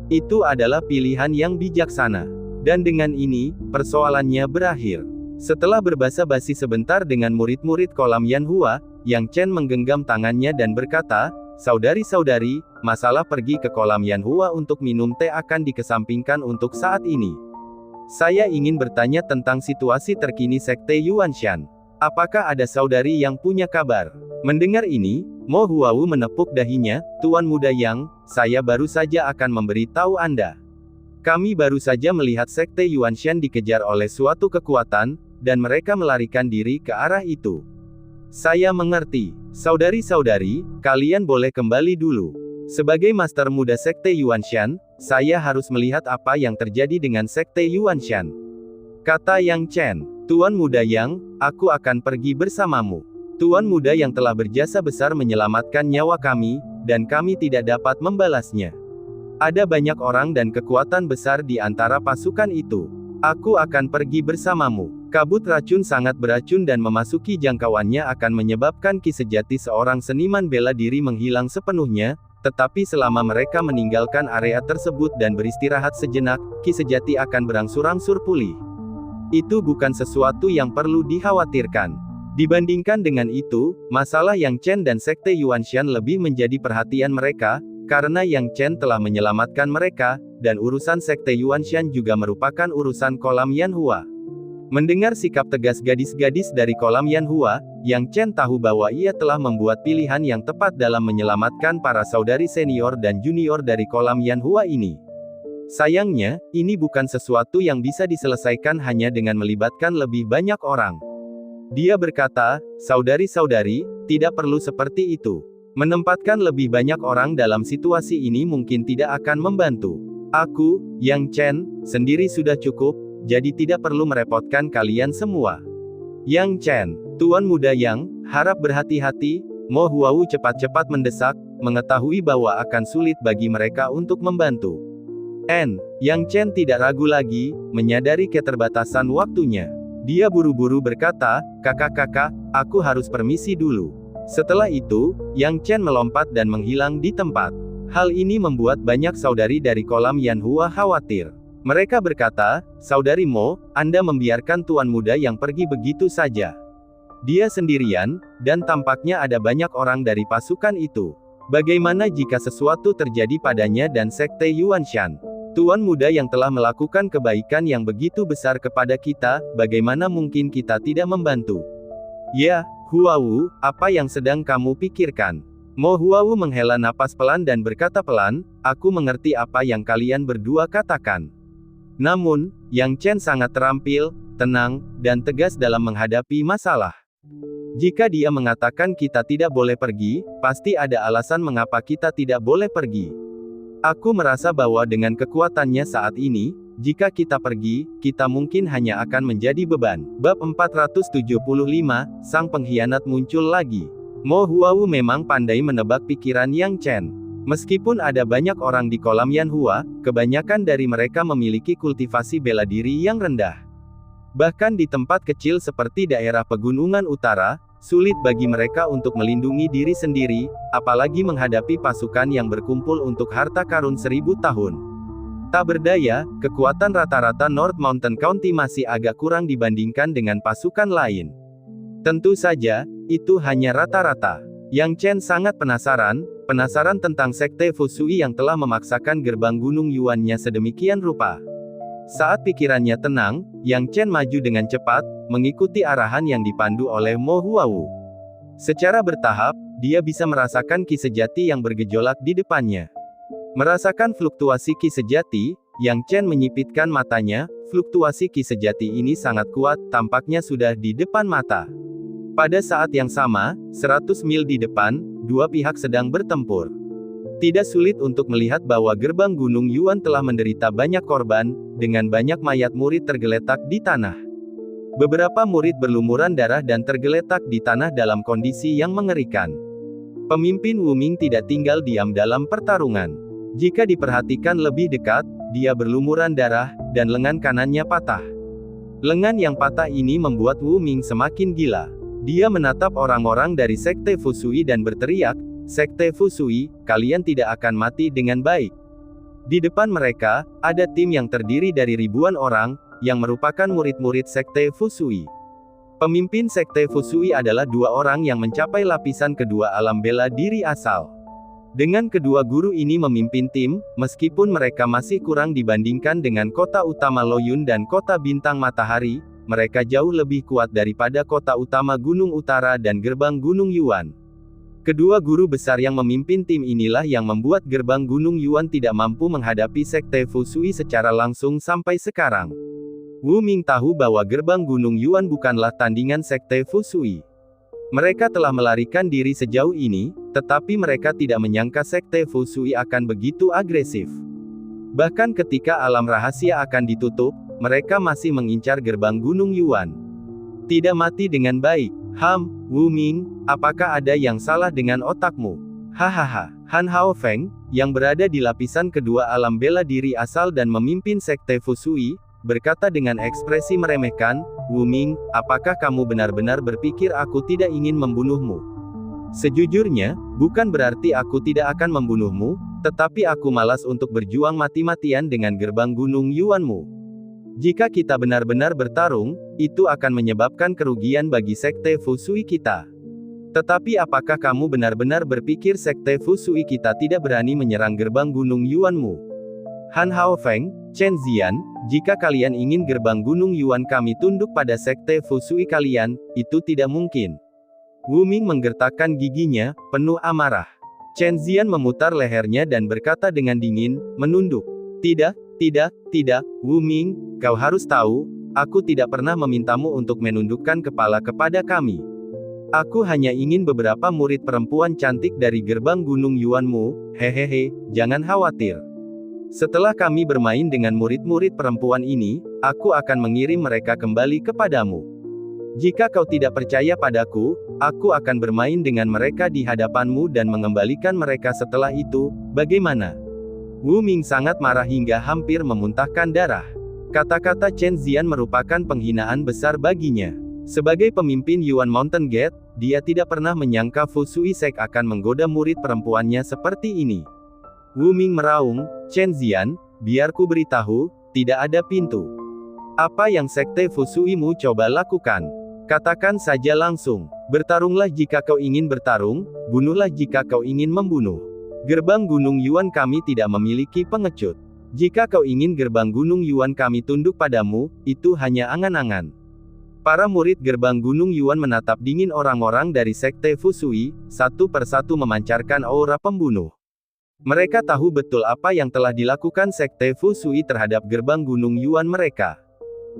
Itu adalah pilihan yang bijaksana. Dan dengan ini, persoalannya berakhir. Setelah berbasa-basi sebentar dengan murid-murid kolam Yanhua, Yang Chen menggenggam tangannya dan berkata, Saudari-saudari, masalah pergi ke kolam Yanhua untuk minum teh akan dikesampingkan untuk saat ini. Saya ingin bertanya tentang situasi terkini Sekte Yuanshan. Apakah ada saudari yang punya kabar? Mendengar ini, Mo Huawu menepuk dahinya, Tuan Muda Yang, saya baru saja akan memberitahu Anda. Kami baru saja melihat Sekte Yuanshan dikejar oleh suatu kekuatan, dan mereka melarikan diri ke arah itu. Saya mengerti. Saudari-saudari, kalian boleh kembali dulu. Sebagai Master Muda Sekte Yuanshan, saya harus melihat apa yang terjadi dengan Sekte Yuanshan. Kata Yang Chen, Tuan Muda Yang, aku akan pergi bersamamu. Tuan Muda yang telah berjasa besar menyelamatkan nyawa kami, dan kami tidak dapat membalasnya. Ada banyak orang dan kekuatan besar di antara pasukan itu. Aku akan pergi bersamamu. Kabut racun sangat beracun dan memasuki jangkauannya akan menyebabkan ki sejati seorang seniman bela diri menghilang sepenuhnya, tetapi selama mereka meninggalkan area tersebut dan beristirahat sejenak, ki sejati akan berangsur-angsur pulih. Itu bukan sesuatu yang perlu dikhawatirkan. Dibandingkan dengan itu, masalah Yang Chen dan Sekte Yuanshan lebih menjadi perhatian mereka, karena Yang Chen telah menyelamatkan mereka, dan urusan Sekte Yuanshan juga merupakan urusan kolam Yanhua. Mendengar sikap tegas gadis-gadis dari kolam Yanhua, Yang Chen tahu bahwa ia telah membuat pilihan yang tepat dalam menyelamatkan para saudari senior dan junior dari kolam Yanhua ini. Sayangnya, ini bukan sesuatu yang bisa diselesaikan hanya dengan melibatkan lebih banyak orang. Dia berkata, saudari-saudari, tidak perlu seperti itu. Menempatkan lebih banyak orang dalam situasi ini mungkin tidak akan membantu. Aku, Yang Chen, sendiri sudah cukup, jadi tidak perlu merepotkan kalian semua. Yang Chen, Tuan Muda Yang, harap berhati-hati, Mo Huawu cepat-cepat mendesak, mengetahui bahwa akan sulit bagi mereka untuk membantu. Yang Chen tidak ragu lagi, menyadari keterbatasan waktunya. Dia buru-buru berkata, kakak-kakak, aku harus permisi dulu. Setelah itu, Yang Chen melompat dan menghilang di tempat. Hal ini membuat banyak saudari dari kolam Yanhua khawatir. Mereka berkata, Saudari Mo, Anda membiarkan Tuan Muda yang pergi begitu saja. Dia sendirian, dan tampaknya ada banyak orang dari pasukan itu. Bagaimana jika sesuatu terjadi padanya dan Sekte Yuanshan? Tuan Muda yang telah melakukan kebaikan yang begitu besar kepada kita, bagaimana mungkin kita tidak membantu? Ya, Huawu, apa yang sedang kamu pikirkan? Mo Huawu menghela napas pelan dan berkata pelan, aku mengerti apa yang kalian berdua katakan. Namun, Yang Chen sangat terampil, tenang, dan tegas dalam menghadapi masalah. Jika dia mengatakan kita tidak boleh pergi, pasti ada alasan mengapa kita tidak boleh pergi. Aku merasa bahwa dengan kekuatannya saat ini, jika kita pergi, kita mungkin hanya akan menjadi beban. Bab 475, Sang Pengkhianat muncul lagi. Mo Huawu memang pandai menebak pikiran Yang Chen. Meskipun ada banyak orang di kolam Yanhua, kebanyakan dari mereka memiliki kultivasi bela diri yang rendah. Bahkan di tempat kecil seperti daerah pegunungan utara, sulit bagi mereka untuk melindungi diri sendiri, apalagi menghadapi pasukan yang berkumpul untuk harta karun 1000 tahun. Tak berdaya, kekuatan rata-rata North Mountain County masih agak kurang dibandingkan dengan pasukan lain. Tentu saja, itu hanya rata-rata. Yang Chen sangat penasaran tentang Sekte Fusui yang telah memaksakan gerbang Gunung Yuannya sedemikian rupa. Saat pikirannya tenang, Yang Chen maju dengan cepat, mengikuti arahan yang dipandu oleh Mo Huawu. Secara bertahap, dia bisa merasakan ki sejati yang bergejolak di depannya. Merasakan fluktuasi ki sejati, Yang Chen menyipitkan matanya, fluktuasi ki sejati ini sangat kuat, tampaknya sudah di depan mata. Pada saat yang sama, 100 mil di depan, dua pihak sedang bertempur. Tidak sulit untuk melihat bahwa gerbang Gunung Yuan telah menderita banyak korban, dengan banyak mayat murid tergeletak di tanah. Beberapa murid berlumuran darah dan tergeletak di tanah dalam kondisi yang mengerikan. Pemimpin Wu Ming tidak tinggal diam dalam pertarungan. Jika diperhatikan lebih dekat, dia berlumuran darah, dan lengan kanannya patah. Lengan yang patah ini membuat Wu Ming semakin gila. Dia menatap orang-orang dari Sekte Fusui dan berteriak, "Sekte Fusui, kalian tidak akan mati dengan baik." Di depan mereka, ada tim yang terdiri dari ribuan orang, yang merupakan murid-murid Sekte Fusui. Pemimpin Sekte Fusui adalah dua orang yang mencapai lapisan kedua alam bela diri asal. Dengan kedua guru ini memimpin tim, meskipun mereka masih kurang dibandingkan dengan kota utama Loyun dan kota bintang matahari, mereka jauh lebih kuat daripada kota utama Gunung Utara dan gerbang Gunung Yuan. Kedua guru besar yang memimpin tim inilah yang membuat gerbang Gunung Yuan tidak mampu menghadapi Sekte Fusui secara langsung sampai sekarang. Wu Ming tahu bahwa gerbang Gunung Yuan bukanlah tandingan Sekte Fusui. Mereka telah melarikan diri sejauh ini, tetapi mereka tidak menyangka Sekte Fusui akan begitu agresif. Bahkan ketika alam rahasia akan ditutup, mereka masih mengincar gerbang Gunung Yuan. Tidak mati dengan baik. Wu Ming, apakah ada yang salah dengan otakmu? Hahaha. Han Hao Feng, yang berada di lapisan kedua alam bela diri asal dan memimpin Sekte Fusui, berkata dengan ekspresi meremehkan, "Wu Ming, apakah kamu benar-benar berpikir aku tidak ingin membunuhmu? Sejujurnya, bukan berarti aku tidak akan membunuhmu, tetapi aku malas untuk berjuang mati-matian dengan gerbang Gunung Yuanmu. Jika kita benar-benar bertarung, itu akan menyebabkan kerugian bagi Sekte Fusui kita. Tetapi apakah kamu benar-benar berpikir Sekte Fusui kita tidak berani menyerang gerbang Gunung Yuanmu?" Han Hao Feng, Chen Zian, jika kalian ingin gerbang Gunung Yuan kami tunduk pada Sekte Fusui kalian, itu tidak mungkin. Wu Ming menggertakkan giginya, penuh amarah. Chen Zian memutar lehernya dan berkata dengan dingin, menunduk. Tidak, Wu Ming, kau harus tahu, aku tidak pernah memintamu untuk menundukkan kepala kepada kami. Aku hanya ingin beberapa murid perempuan cantik dari gerbang Gunung Yuanmu, hehehe, jangan khawatir. Setelah kami bermain dengan murid-murid perempuan ini, aku akan mengirim mereka kembali kepadamu. Jika kau tidak percaya padaku, aku akan bermain dengan mereka di hadapanmu dan mengembalikan mereka setelah itu, bagaimana? Wu Ming sangat marah hingga hampir memuntahkan darah. Kata-kata Chen Zian merupakan penghinaan besar baginya. Sebagai pemimpin Yuan Mountain Gate, dia tidak pernah menyangka Fusui Sek akan menggoda murid perempuannya seperti ini. Wu Ming meraung, "Chen Zian, biar ku beritahu, tidak ada pintu. Apa yang Sekte Fusuimu coba lakukan? Katakan saja langsung. Bertarunglah jika kau ingin bertarung, bunuhlah jika kau ingin membunuh. Gerbang Gunung Yuan kami tidak memiliki pengecut. Jika kau ingin gerbang Gunung Yuan kami tunduk padamu, itu hanya angan-angan." Para murid gerbang Gunung Yuan menatap dingin orang-orang dari Sekte Fusui, satu persatu memancarkan aura pembunuh. Mereka tahu betul apa yang telah dilakukan Sekte Fusui terhadap gerbang Gunung Yuan mereka.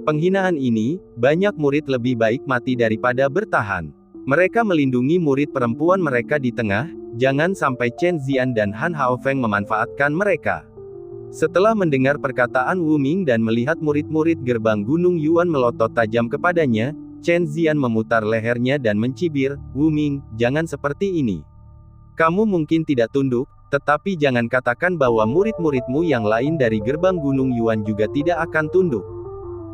Penghinaan ini, banyak murid lebih baik mati daripada bertahan. Mereka melindungi murid perempuan mereka di tengah, jangan sampai Chen Zian dan Han Hao Feng memanfaatkan mereka. Setelah mendengar perkataan Wu Ming dan melihat murid-murid gerbang Gunung Yuan melotot tajam kepadanya, Chen Zian memutar lehernya dan mencibir, "Wu Ming, jangan seperti ini. Kamu mungkin tidak tunduk, tetapi jangan katakan bahwa murid-muridmu yang lain dari gerbang Gunung Yuan juga tidak akan tunduk.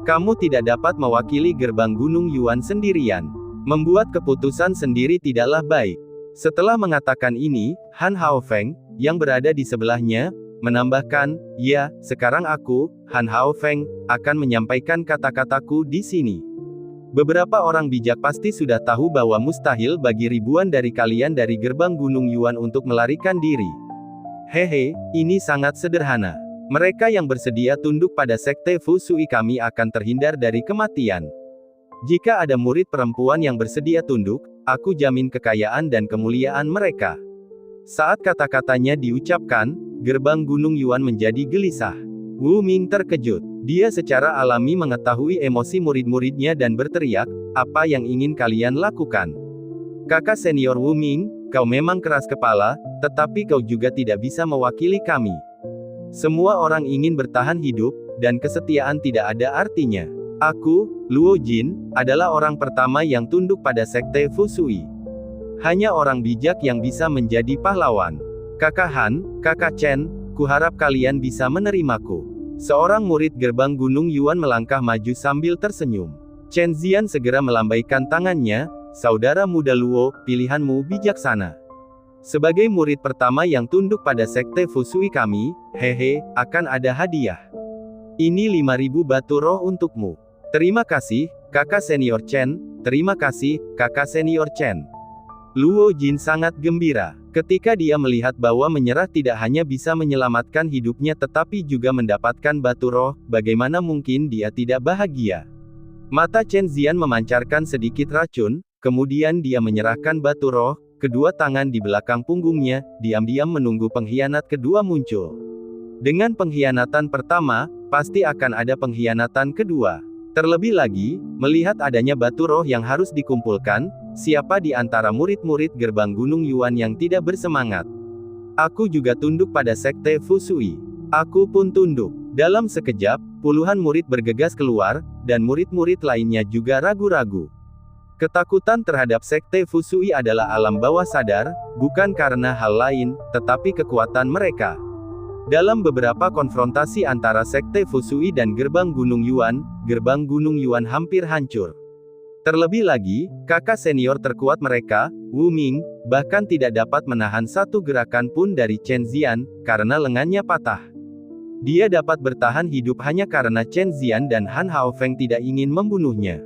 Kamu tidak dapat mewakili gerbang Gunung Yuan sendirian. Membuat keputusan sendiri tidaklah baik." Setelah mengatakan ini, Han Hao Feng, yang berada di sebelahnya, menambahkan, "Ya, sekarang aku, Han Hao Feng, akan menyampaikan kata-kataku di sini. Beberapa orang bijak pasti sudah tahu bahwa mustahil bagi ribuan dari kalian dari gerbang Gunung Yuan untuk melarikan diri. Hehe, ini sangat sederhana. Mereka yang bersedia tunduk pada Sekte Fusui kami akan terhindar dari kematian. Jika ada murid perempuan yang bersedia tunduk, aku jamin kekayaan dan kemuliaan mereka." Saat kata-katanya diucapkan, gerbang Gunung Yuan menjadi gelisah. Wu Ming terkejut. Dia secara alami mengetahui emosi murid-muridnya dan berteriak, "Apa yang ingin kalian lakukan? Kakak senior Wu Ming, kau memang keras kepala, tetapi kau juga tidak bisa mewakili kami. Semua orang ingin bertahan hidup, dan kesetiaan tidak ada artinya. Aku, Luo Jin, adalah orang pertama yang tunduk pada sekte Fusui. Hanya orang bijak yang bisa menjadi pahlawan. Kakak Han, Kakak Chen, kuharap kalian bisa menerimaku. Seorang murid gerbang Gunung Yuan melangkah maju sambil tersenyum. Chen Zian segera melambaikan tangannya, saudara muda Luo, pilihanmu bijaksana. Sebagai murid pertama yang tunduk pada sekte Fusui kami, hehe, akan ada hadiah. Ini 5.000 batu roh untukmu. Terima kasih, kakak senior Chen, terima kasih, kakak senior Chen. Luo Jin sangat gembira. Ketika dia melihat bahwa menyerah tidak hanya bisa menyelamatkan hidupnya tetapi juga mendapatkan batu roh, bagaimana mungkin dia tidak bahagia? Mata Chen Zian memancarkan sedikit racun, kemudian dia menyerahkan batu roh, kedua tangan di belakang punggungnya, diam-diam menunggu pengkhianat kedua muncul. Dengan pengkhianatan pertama, pasti akan ada pengkhianatan kedua. Terlebih lagi, melihat adanya batu roh yang harus dikumpulkan, siapa di antara murid-murid gerbang Gunung Yuan yang tidak bersemangat? Aku juga tunduk pada sekte Fusui. Aku pun tunduk. Dalam sekejap, puluhan murid bergegas keluar, dan murid-murid lainnya juga ragu-ragu. Ketakutan terhadap sekte Fusui adalah alam bawah sadar, bukan karena hal lain, tetapi kekuatan mereka. Dalam beberapa konfrontasi antara sekte Fusui dan gerbang Gunung Yuan hampir hancur. Terlebih lagi, kakak senior terkuat mereka, Wu Ming, bahkan tidak dapat menahan satu gerakan pun dari Chen Zian, karena lengannya patah. Dia dapat bertahan hidup hanya karena Chen Zian dan Han Haofeng tidak ingin membunuhnya.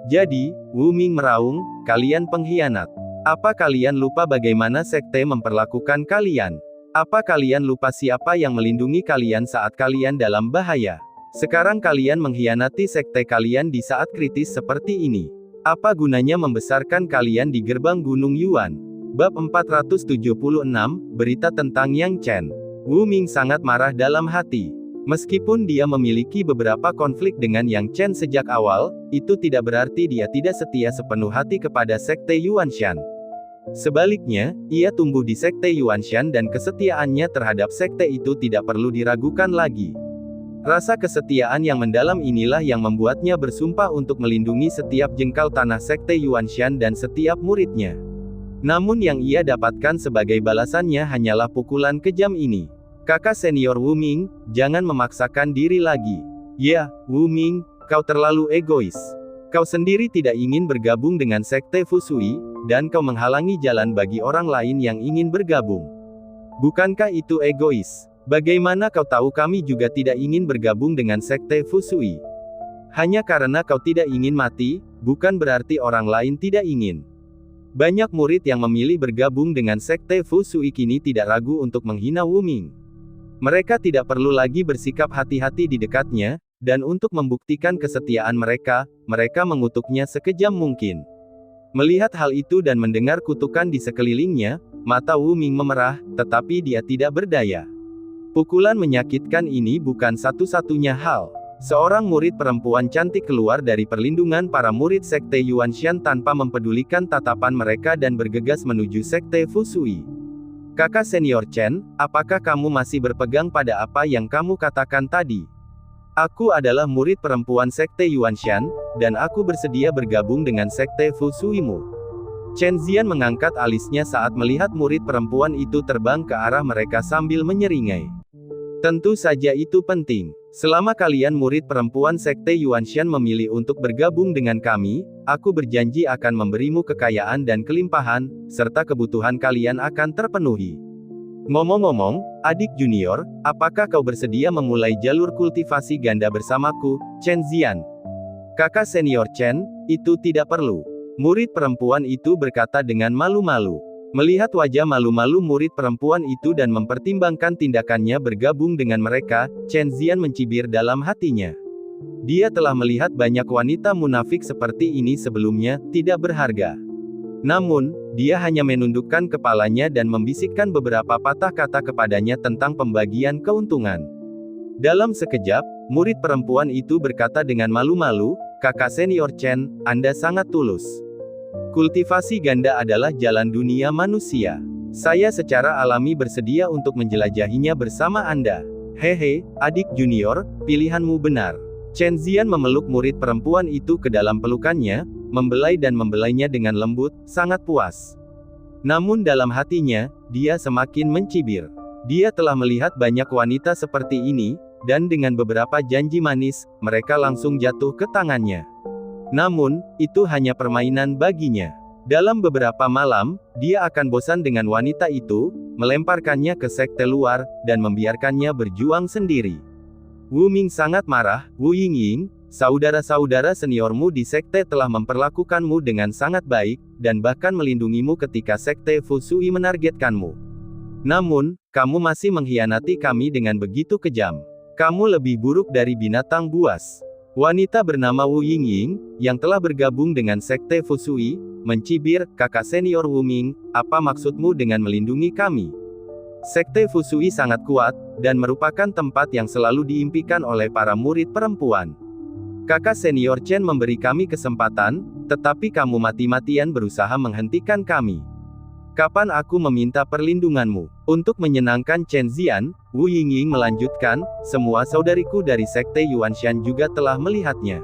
Jadi, Wu Ming meraung, kalian pengkhianat. Apa kalian lupa bagaimana sekte memperlakukan kalian? Apa kalian lupa siapa yang melindungi kalian saat kalian dalam bahaya? Sekarang kalian mengkhianati sekte kalian di saat kritis seperti ini. Apa gunanya membesarkan kalian di gerbang Gunung Yuan? Bab 476, Berita tentang Yang Chen. Wu Ming sangat marah dalam hati. Meskipun dia memiliki beberapa konflik dengan Yang Chen sejak awal, itu tidak berarti dia tidak setia sepenuh hati kepada sekte Yuanshan. Sebaliknya, ia tumbuh di sekte Yuanshan dan kesetiaannya terhadap sekte itu tidak perlu diragukan lagi. Rasa kesetiaan yang mendalam inilah yang membuatnya bersumpah untuk melindungi setiap jengkal tanah sekte Yuanshan dan setiap muridnya. Namun yang ia dapatkan sebagai balasannya hanyalah pukulan kejam ini. Kakak senior Wu Ming, jangan memaksakan diri lagi. Ya, Wu Ming, kau terlalu egois. Kau sendiri tidak ingin bergabung dengan sekte Fusui, dan kau menghalangi jalan bagi orang lain yang ingin bergabung. Bukankah itu egois? Bagaimana kau tahu kami juga tidak ingin bergabung dengan sekte Fusui? Hanya karena kau tidak ingin mati, bukan berarti orang lain tidak ingin. Banyak murid yang memilih bergabung dengan sekte Fusui kini tidak ragu untuk menghina Wu Ming. Mereka tidak perlu lagi bersikap hati-hati di dekatnya, dan untuk membuktikan kesetiaan mereka, mereka mengutuknya sekejam mungkin. Melihat hal itu dan mendengar kutukan di sekelilingnya, mata Wu Ming memerah, tetapi dia tidak berdaya. Pukulan menyakitkan ini bukan satu-satunya hal. Seorang murid perempuan cantik keluar dari perlindungan para murid sekte Yuanshan tanpa mempedulikan tatapan mereka dan bergegas menuju sekte Fusui. Kakak senior Chen, apakah kamu masih berpegang pada apa yang kamu katakan tadi? Aku adalah murid perempuan sekte Yuanshan, dan aku bersedia bergabung dengan sekte Fusuimu. Chen Zian mengangkat alisnya saat melihat murid perempuan itu terbang ke arah mereka sambil menyeringai. Tentu saja itu penting. Selama kalian murid perempuan sekte Yuanshan memilih untuk bergabung dengan kami, aku berjanji akan memberimu kekayaan dan kelimpahan, serta kebutuhan kalian akan terpenuhi. Ngomong-ngomong, adik junior, apakah kau bersedia memulai jalur kultivasi ganda bersamaku, Chen Zian? Kakak senior Chen, itu tidak perlu. Murid perempuan itu berkata dengan malu-malu. Melihat wajah malu-malu murid perempuan itu dan mempertimbangkan tindakannya bergabung dengan mereka, Chen Zian mencibir dalam hatinya. Dia telah melihat banyak wanita munafik seperti ini sebelumnya, tidak berharga. Namun, dia hanya menundukkan kepalanya dan membisikkan beberapa patah kata kepadanya tentang pembagian keuntungan. Dalam sekejap, murid perempuan itu berkata dengan malu-malu, "Kakak senior Chen, Anda sangat tulus. Kultivasi ganda adalah jalan dunia manusia. Saya secara alami bersedia untuk menjelajahinya bersama Anda." Hehe, adik junior, pilihanmu benar. Chen Zian memeluk murid perempuan itu ke dalam pelukannya, membelai dan membelainya dengan lembut, sangat puas. Namun dalam hatinya, dia semakin mencibir. Dia telah melihat banyak wanita seperti ini, dan dengan beberapa janji manis, mereka langsung jatuh ke tangannya. Namun, itu hanya permainan baginya. Dalam beberapa malam, dia akan bosan dengan wanita itu, melemparkannya ke sekte luar, dan membiarkannya berjuang sendiri. Wu Ming sangat marah. Wu Yingying, saudara-saudara seniormu di sekte telah memperlakukanmu dengan sangat baik, dan bahkan melindungimu ketika sekte Fusui menargetkanmu. Namun, kamu masih mengkhianati kami dengan begitu kejam. Kamu lebih buruk dari binatang buas. Wanita bernama Wu Yingying, yang telah bergabung dengan sekte Fusui, mencibir, kakak senior Wu Ming, apa maksudmu dengan melindungi kami? Sekte Fusui sangat kuat, dan merupakan tempat yang selalu diimpikan oleh para murid perempuan. Kakak senior Chen memberi kami kesempatan, tetapi kamu mati-matian berusaha menghentikan kami. Kapan aku meminta perlindunganmu? Untuk menyenangkan Chen Zian, Wu Yingying melanjutkan, semua saudariku dari sekte Yuanshan juga telah melihatnya.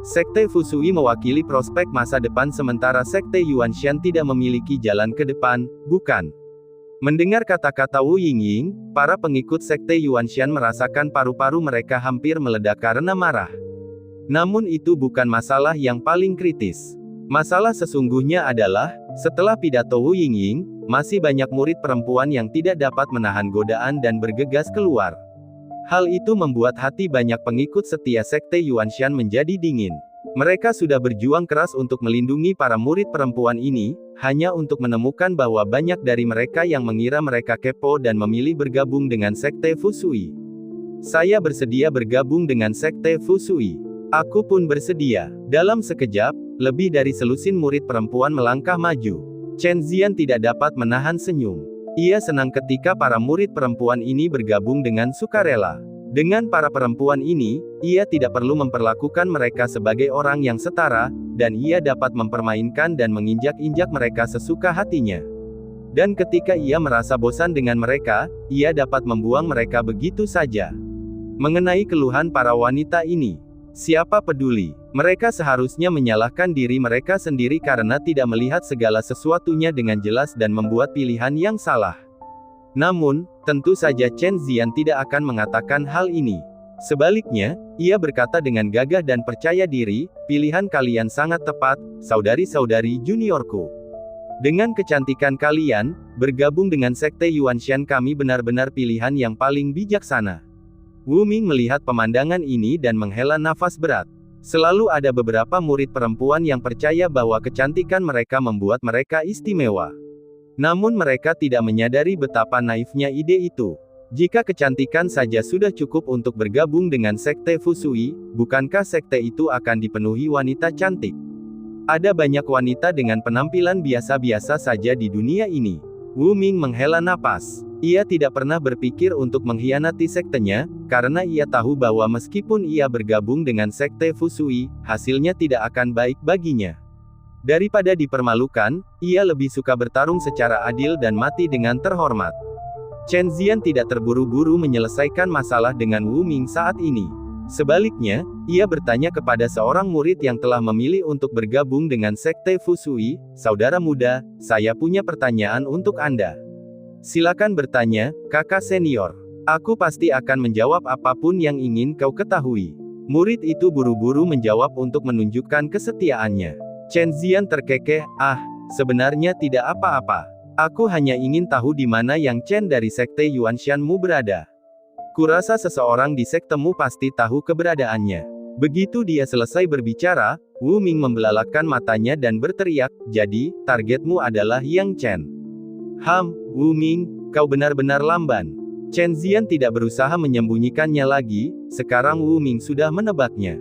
Sekte Fusui mewakili prospek masa depan sementara sekte Yuanshan tidak memiliki jalan ke depan, bukan? Mendengar kata-kata Wu Yingying, para pengikut sekte Yuanshan merasakan paru-paru mereka hampir meledak karena marah. Namun itu bukan masalah yang paling kritis. Masalah sesungguhnya adalah, setelah pidato Wu Yingying, masih banyak murid perempuan yang tidak dapat menahan godaan dan bergegas keluar. Hal itu membuat hati banyak pengikut setia sekte Yuanshan menjadi dingin. Mereka sudah berjuang keras untuk melindungi para murid perempuan ini, hanya untuk menemukan bahwa banyak dari mereka yang mengira mereka kepo dan memilih bergabung dengan sekte Fusui. Saya bersedia bergabung dengan sekte Fusui. Aku pun bersedia. Dalam sekejap, lebih dari selusin murid perempuan melangkah maju. Chen Zian tidak dapat menahan senyum. Ia senang ketika para murid perempuan ini bergabung dengan sukarela. Dengan para perempuan ini, ia tidak perlu memperlakukan mereka sebagai orang yang setara, dan ia dapat mempermainkan dan menginjak-injak mereka sesuka hatinya. Dan ketika ia merasa bosan dengan mereka, ia dapat membuang mereka begitu saja. Mengenai keluhan para wanita ini, siapa peduli? Mereka seharusnya menyalahkan diri mereka sendiri karena tidak melihat segala sesuatunya dengan jelas dan membuat pilihan yang salah. Namun, tentu saja Chen Zian tidak akan mengatakan hal ini. Sebaliknya, ia berkata dengan gagah dan percaya diri, pilihan kalian sangat tepat, saudari-saudari juniorku. Dengan kecantikan kalian, bergabung dengan sekte Yuanshan kami benar-benar pilihan yang paling bijaksana. Wu Ming melihat pemandangan ini dan menghela nafas berat. Selalu ada beberapa murid perempuan yang percaya bahwa kecantikan mereka membuat mereka istimewa. Namun mereka tidak menyadari betapa naifnya ide itu. Jika kecantikan saja sudah cukup untuk bergabung dengan sekte Fusui, bukankah sekte itu akan dipenuhi wanita cantik? Ada banyak wanita dengan penampilan biasa-biasa saja di dunia ini. Wu Ming menghela napas. Ia tidak pernah berpikir untuk mengkhianati sektenya, karena ia tahu bahwa meskipun ia bergabung dengan sekte Fusui, hasilnya tidak akan baik baginya. Daripada dipermalukan, ia lebih suka bertarung secara adil dan mati dengan terhormat. Chen Zian tidak terburu-buru menyelesaikan masalah dengan Wu Ming saat ini. Sebaliknya, ia bertanya kepada seorang murid yang telah memilih untuk bergabung dengan sekte Fusui, "Saudara muda, saya punya pertanyaan untuk Anda." "Silakan bertanya, kakak senior. Aku pasti akan menjawab apapun yang ingin kau ketahui." Murid itu buru-buru menjawab untuk menunjukkan kesetiaannya. Chen Zian terkekeh, sebenarnya tidak apa-apa. Aku hanya ingin tahu di mana Yang Chen dari sekte Yuanshanmu berada. Kurasa seseorang di sektemu pasti tahu keberadaannya. Begitu dia selesai berbicara, Wu Ming membelalakkan matanya dan berteriak, "Jadi, targetmu adalah Yang Chen?" Wu Ming, kau benar-benar lamban. Chen Zian tidak berusaha menyembunyikannya lagi, sekarang Wu Ming sudah menebaknya.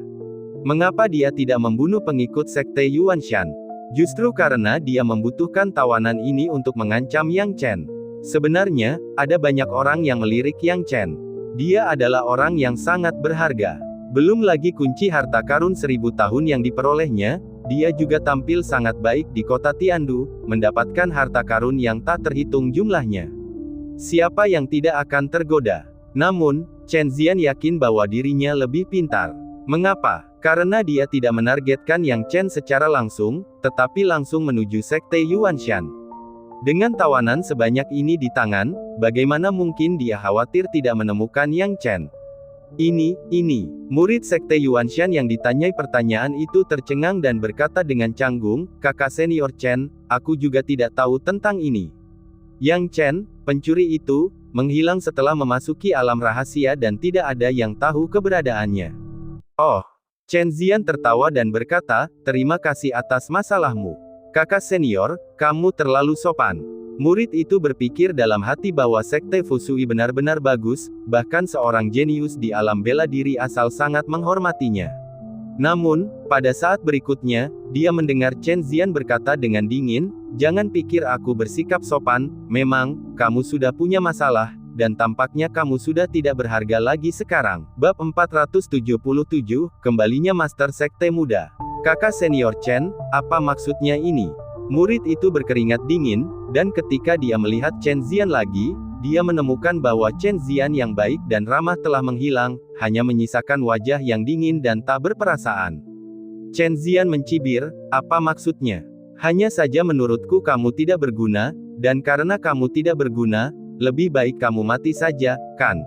Mengapa dia tidak membunuh pengikut sekte Yuanshan? Justru karena dia membutuhkan tawanan ini untuk mengancam Yang Chen. Sebenarnya, ada banyak orang yang melirik Yang Chen. Dia adalah orang yang sangat berharga. Belum lagi kunci harta karun 1000 tahun yang diperolehnya, dia juga tampil sangat baik di kota Tiandu, mendapatkan harta karun yang tak terhitung jumlahnya. Siapa yang tidak akan tergoda? Namun, Chen Zian yakin bahwa dirinya lebih pintar. Mengapa? Karena dia tidak menargetkan Yang Chen secara langsung, tetapi langsung menuju Sekte Yuanshan. Dengan tawanan sebanyak ini di tangan, bagaimana mungkin dia khawatir tidak menemukan Yang Chen? Ini, murid Sekte Yuanshan yang ditanyai pertanyaan itu tercengang dan berkata dengan canggung, "Kakak senior Chen, aku juga tidak tahu tentang ini." Yang Chen, pencuri itu, menghilang setelah memasuki alam rahasia dan tidak ada yang tahu keberadaannya. Oh, Chen Zian tertawa dan berkata, "Terima kasih atas masalahmu. Kakak senior, kamu terlalu sopan." Murid itu berpikir dalam hati bahwa Sekte Fusui benar-benar bagus, bahkan seorang jenius di alam bela diri asal sangat menghormatinya. Namun, pada saat berikutnya, dia mendengar Chen Zian berkata dengan dingin, "Jangan pikir aku bersikap sopan, memang, kamu sudah punya masalah, dan tampaknya kamu sudah tidak berharga lagi sekarang." Bab 477, Kembalinya Master Sekte Muda. Kakak senior Chen, apa maksudnya ini? Murid itu berkeringat dingin, dan ketika dia melihat Chen Zian lagi, dia menemukan bahwa Chen Zian yang baik dan ramah telah menghilang, hanya menyisakan wajah yang dingin dan tak berperasaan. Chen Zian mencibir, "Apa maksudnya? Hanya saja menurutku kamu tidak berguna, dan karena kamu tidak berguna, lebih baik kamu mati saja, kan?"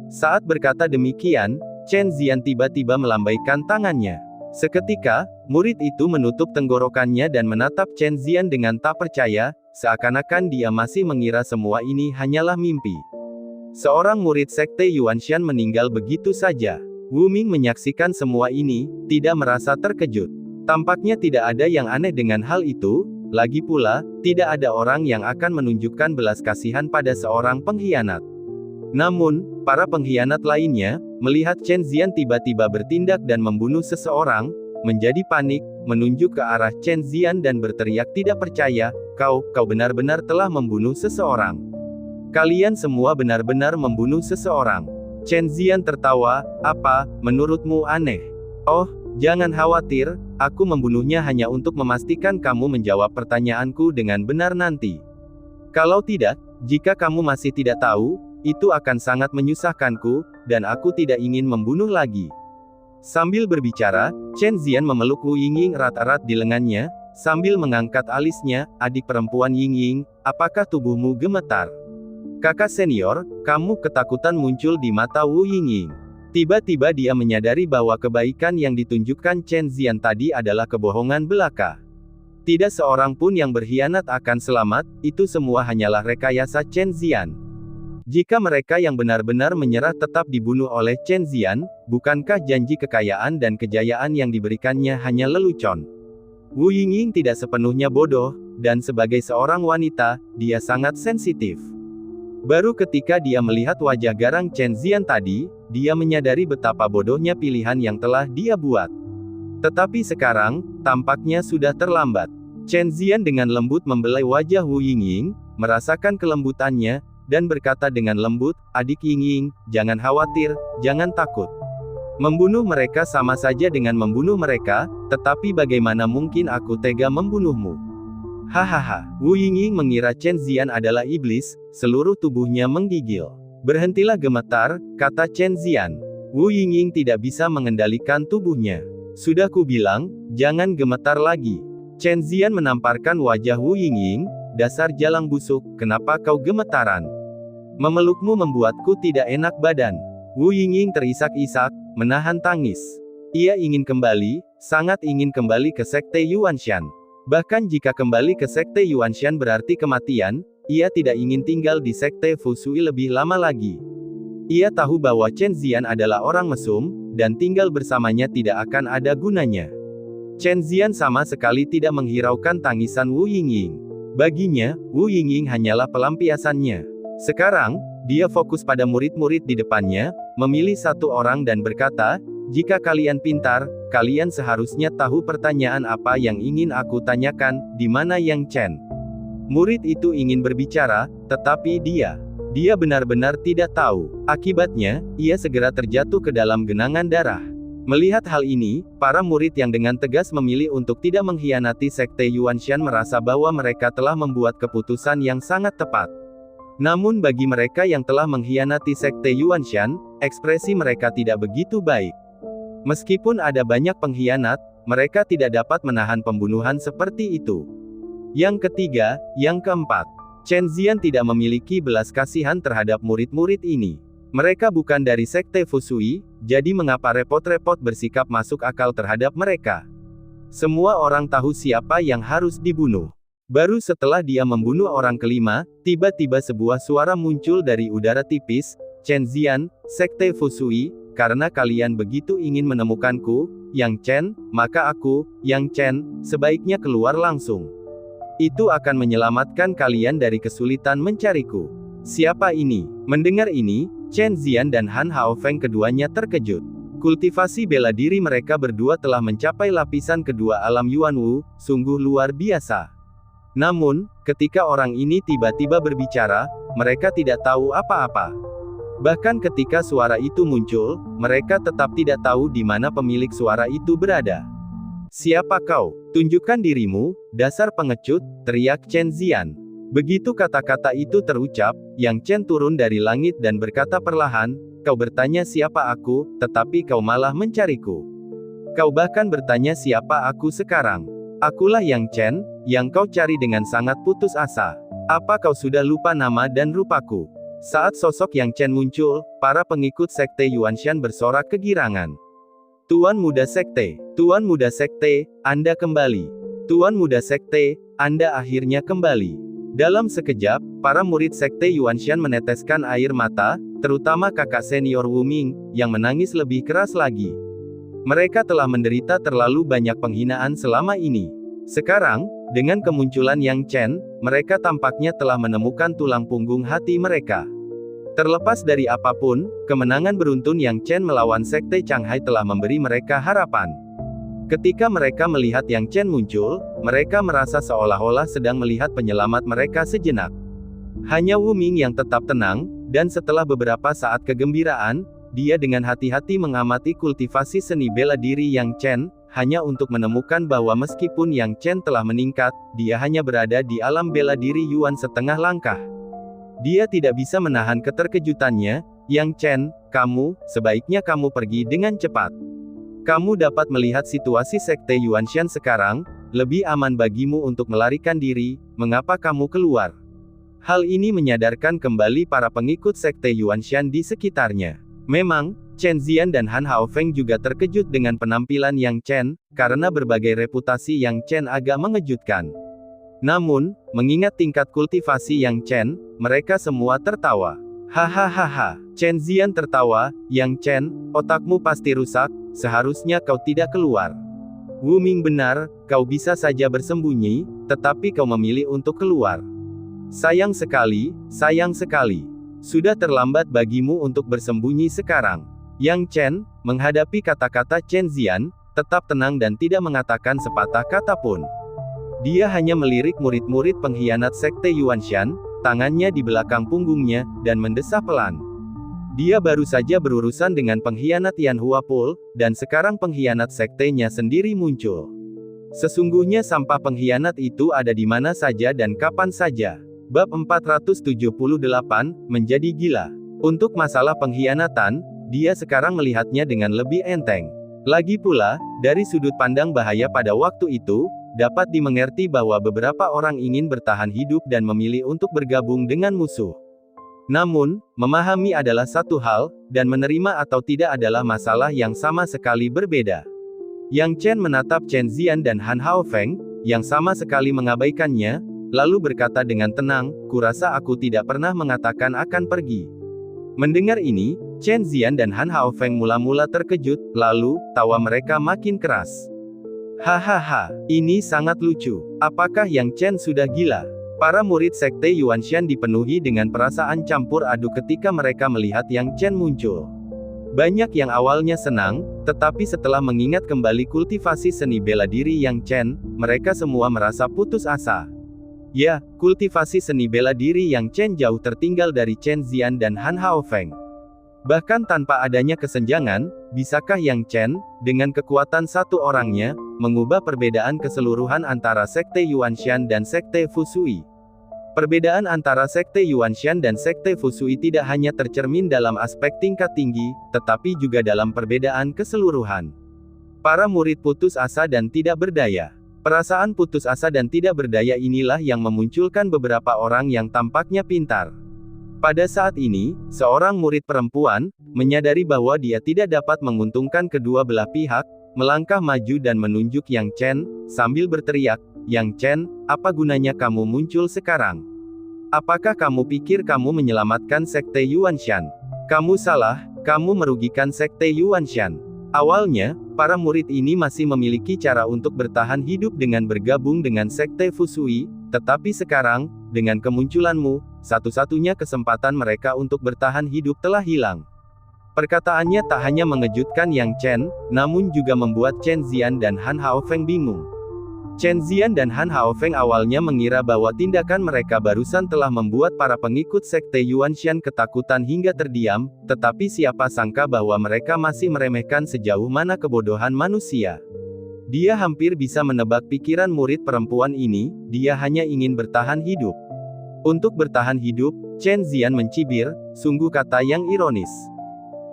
Saat berkata demikian, Chen Zian tiba-tiba melambaikan tangannya. Seketika, murid itu menutup tenggorokannya dan menatap Chen Zian dengan tak percaya, seakan-akan dia masih mengira semua ini hanyalah mimpi. Seorang murid Sekte Yuanshan meninggal begitu saja. Wu Ming menyaksikan semua ini, tidak merasa terkejut. Tampaknya tidak ada yang aneh dengan hal itu, lagi pula, tidak ada orang yang akan menunjukkan belas kasihan pada seorang pengkhianat. Namun, para pengkhianat lainnya, melihat Chen Zian tiba-tiba bertindak dan membunuh seseorang, menjadi panik, menunjuk ke arah Chen Zian dan berteriak tidak percaya, kau benar-benar telah membunuh seseorang. Kalian semua benar-benar membunuh seseorang." Chen Zian tertawa, "Apa, menurutmu aneh? Oh, jangan khawatir, aku membunuhnya hanya untuk memastikan kamu menjawab pertanyaanku dengan benar nanti. Kalau tidak, jika kamu masih tidak tahu, itu akan sangat menyusahkanku, dan aku tidak ingin membunuh lagi." Sambil berbicara, Chen Zian memeluk Wu Yingying erat-erat di lengannya, sambil mengangkat alisnya, "Adik perempuan Yingying, apakah tubuhmu gemetar?" "Kakak senior," kamu ketakutan muncul di mata Wu Yingying. Tiba-tiba dia menyadari bahwa kebaikan yang ditunjukkan Chen Zian tadi adalah kebohongan belaka. Tidak seorang pun yang berkhianat akan selamat, itu semua hanyalah rekayasa Chen Zian. Jika mereka yang benar-benar menyerah tetap dibunuh oleh Chen Zian, bukankah janji kekayaan dan kejayaan yang diberikannya hanya lelucon? Wu Yingying tidak sepenuhnya bodoh, dan sebagai seorang wanita, dia sangat sensitif. Baru ketika dia melihat wajah garang Chen Zian tadi, dia menyadari betapa bodohnya pilihan yang telah dia buat. Tetapi sekarang, tampaknya sudah terlambat. Chen Zian dengan lembut membelai wajah Wu Yingying, merasakan kelembutannya, dan berkata dengan lembut, "Adik Yingying, jangan khawatir, jangan takut. Membunuh mereka sama saja dengan membunuh mereka, tetapi bagaimana mungkin aku tega membunuhmu?" Hahaha. Wu Yingying mengira Chen Zian adalah iblis, seluruh tubuhnya menggigil. "Berhentilah gemetar," kata Chen Zian. Wu Yingying tidak bisa mengendalikan tubuhnya. "Sudah kubilang, jangan gemetar lagi." Chen Zian menamparkan wajah Wu Yingying, "Dasar jalang busuk, kenapa kau gemetaran? Memelukmu membuatku tidak enak badan." Wu Yingying terisak-isak, menahan tangis. Ia ingin kembali, sangat ingin kembali ke Sekte Yuanshan. Bahkan jika kembali ke Sekte Yuanshan berarti kematian, ia tidak ingin tinggal di Sekte Fusui lebih lama lagi. Ia tahu bahwa Chen Zian adalah orang mesum, dan tinggal bersamanya tidak akan ada gunanya. Chen Zian sama sekali tidak menghiraukan tangisan Wu Yingying. Baginya, Wu Yingying hanyalah pelampiasannya. Sekarang, dia fokus pada murid-murid di depannya, memilih satu orang dan berkata, "Jika kalian pintar, kalian seharusnya tahu pertanyaan apa yang ingin aku tanyakan, di mana Yang Chen?" Murid itu ingin berbicara, tetapi dia benar-benar tidak tahu. Akibatnya, ia segera terjatuh ke dalam genangan darah. Melihat hal ini, para murid yang dengan tegas memilih untuk tidak mengkhianati Sekte Yuanshan merasa bahwa mereka telah membuat keputusan yang sangat tepat. Namun bagi mereka yang telah mengkhianati Sekte Yuanshan, ekspresi mereka tidak begitu baik. Meskipun ada banyak pengkhianat, mereka tidak dapat menahan pembunuhan seperti itu. Yang ketiga, yang keempat, Chen Zian tidak memiliki belas kasihan terhadap murid-murid ini. Mereka bukan dari sekte Fusui, jadi mengapa repot-repot bersikap masuk akal terhadap mereka? Semua orang tahu siapa yang harus dibunuh. Baru setelah dia membunuh orang kelima, tiba-tiba sebuah suara muncul dari udara tipis, Chen Zian, sekte Fusui, karena kalian begitu ingin menemukanku, Yang Chen, maka aku, Yang Chen, sebaiknya keluar langsung. Itu akan menyelamatkan kalian dari kesulitan mencariku. Siapa ini? Mendengar ini, Chen Zian dan Han Haofeng keduanya terkejut. Kultivasi bela diri mereka berdua telah mencapai lapisan kedua alam Yuanwu, sungguh luar biasa. Namun, ketika orang ini tiba-tiba berbicara, mereka tidak tahu apa-apa. Bahkan ketika suara itu muncul, mereka tetap tidak tahu di mana pemilik suara itu berada. Siapa kau? Tunjukkan dirimu, dasar pengecut, teriak Chen Zian. Begitu kata-kata itu terucap, Yang Chen turun dari langit dan berkata perlahan, kau bertanya siapa aku, tetapi kau malah mencariku. Kau bahkan bertanya siapa aku sekarang. Akulah Yang Chen, yang kau cari dengan sangat putus asa. Apa kau sudah lupa nama dan rupaku? Saat sosok Yang Chen muncul, para pengikut sekte Yuanshan bersorak kegirangan. Tuan Muda Sekte, Tuan Muda Sekte, Anda kembali. Tuan Muda Sekte, Anda akhirnya kembali. Dalam sekejap, para murid sekte Yuanshan meneteskan air mata, terutama kakak senior Wu Ming, yang menangis lebih keras lagi. Mereka telah menderita terlalu banyak penghinaan selama ini. Sekarang, dengan kemunculan Yang Chen, mereka tampaknya telah menemukan tulang punggung hati mereka. Terlepas dari apapun, kemenangan beruntun Yang Chen melawan sekte Changhai telah memberi mereka harapan. Ketika mereka melihat Yang Chen muncul, mereka merasa seolah-olah sedang melihat penyelamat mereka sejenak. Hanya Wu Ming yang tetap tenang, dan setelah beberapa saat kegembiraan, dia dengan hati-hati mengamati kultivasi seni bela diri Yang Chen, hanya untuk menemukan bahwa meskipun Yang Chen telah meningkat, dia hanya berada di alam bela diri Yuan setengah langkah. Dia tidak bisa menahan keterkejutannya. Yang Chen, sebaiknya kamu pergi dengan cepat. Kamu dapat melihat situasi sekte Yuanshan sekarang, lebih aman bagimu untuk melarikan diri, mengapa kamu keluar? Hal ini menyadarkan kembali para pengikut sekte Yuanshan di sekitarnya. Memang, Chen Zian dan Han Haofeng juga terkejut dengan penampilan Yang Chen, karena berbagai reputasi Yang Chen agak mengejutkan. Namun, mengingat tingkat kultivasi Yang Chen, mereka semua tertawa. Hahaha, Chen Zian tertawa, Yang Chen, otakmu pasti rusak, seharusnya kau tidak keluar. Wu Ming benar, kau bisa saja bersembunyi, tetapi kau memilih untuk keluar. Sayang sekali, sudah terlambat bagimu untuk bersembunyi sekarang. Yang Chen, menghadapi kata-kata Chen Zian, tetap tenang dan tidak mengatakan sepatah kata pun. Dia hanya melirik murid-murid pengkhianat sekte Yuanshan, tangannya di belakang punggungnya, dan mendesah pelan. Dia baru saja berurusan dengan pengkhianat Yan Huapul, dan sekarang pengkhianat sektenya sendiri muncul. Sesungguhnya sampah pengkhianat itu ada di mana saja dan kapan saja. Bab 478, menjadi gila. Untuk masalah pengkhianatan, dia sekarang melihatnya dengan lebih enteng. Lagi pula, dari sudut pandang bahaya pada waktu itu, dapat dimengerti bahwa beberapa orang ingin bertahan hidup dan memilih untuk bergabung dengan musuh. Namun, memahami adalah satu hal, dan menerima atau tidak adalah masalah yang sama sekali berbeda. Yang Chen menatap Chen Zian dan Han Haofeng, yang sama sekali mengabaikannya, lalu berkata dengan tenang, kurasa aku tidak pernah mengatakan akan pergi. Mendengar ini, Chen Zian dan Han Haofeng mula-mula terkejut, lalu, tawa mereka makin keras. Hahaha, ini sangat lucu. Apakah Yang Chen sudah gila? Para murid sekte Yuanshan dipenuhi dengan perasaan campur aduk ketika mereka melihat Yang Chen muncul. Banyak yang awalnya senang, tetapi setelah mengingat kembali kultivasi seni bela diri Yang Chen, mereka semua merasa putus asa. Ya, kultivasi seni bela diri Yang Chen jauh tertinggal dari Chen Zian dan Han Haofeng. Bahkan tanpa adanya kesenjangan, bisakah Yang Chen, dengan kekuatan satu orangnya, mengubah perbedaan keseluruhan antara sekte Yuanshan dan sekte Fusui? Perbedaan antara Sekte Yuanshan dan Sekte Fusui tidak hanya tercermin dalam aspek tingkat tinggi, tetapi juga dalam perbedaan keseluruhan. Para murid putus asa dan tidak berdaya. Perasaan putus asa dan tidak berdaya inilah yang memunculkan beberapa orang yang tampaknya pintar. Pada saat ini, seorang murid perempuan menyadari bahwa dia tidak dapat menguntungkan kedua belah pihak, melangkah maju dan menunjuk Yang Chen, sambil berteriak, "Yang Chen, apa gunanya kamu muncul sekarang? Apakah kamu pikir kamu menyelamatkan Sekte Yuanshan? Kamu salah, kamu merugikan Sekte Yuanshan." Awalnya, para murid ini masih memiliki cara untuk bertahan hidup dengan bergabung dengan Sekte Fusui, tetapi sekarang, dengan kemunculanmu, satu-satunya kesempatan mereka untuk bertahan hidup telah hilang. Perkataannya tak hanya mengejutkan Yang Chen, namun juga membuat Chen Zian dan Han Haofeng bingung. Chen Zian dan Han Haofeng awalnya mengira bahwa tindakan mereka barusan telah membuat para pengikut Sekte Yuanshan ketakutan hingga terdiam, tetapi siapa sangka bahwa mereka masih meremehkan sejauh mana kebodohan manusia. Dia hampir bisa menebak pikiran murid perempuan ini, dia hanya ingin bertahan hidup. Untuk bertahan hidup, Chen Zian mencibir, sungguh kata yang ironis.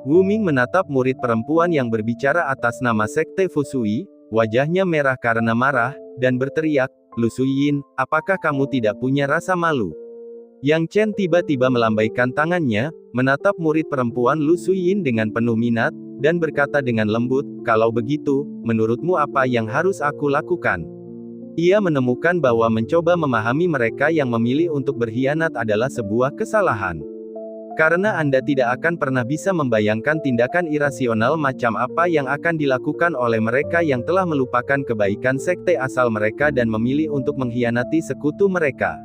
Wu Ming menatap murid perempuan yang berbicara atas nama Sekte Fusui, wajahnya merah karena marah, dan berteriak, "Lu Suyin, apakah kamu tidak punya rasa malu?" Yang Chen tiba-tiba melambaikan tangannya, menatap murid perempuan Lu Suyin dengan penuh minat, dan berkata dengan lembut, "Kalau begitu, menurutmu apa yang harus aku lakukan?" Ia menemukan bahwa mencoba memahami mereka yang memilih untuk berkhianat adalah sebuah kesalahan. Karena Anda tidak akan pernah bisa membayangkan tindakan irasional macam apa yang akan dilakukan oleh mereka yang telah melupakan kebaikan sekte asal mereka dan memilih untuk mengkhianati sekutu mereka.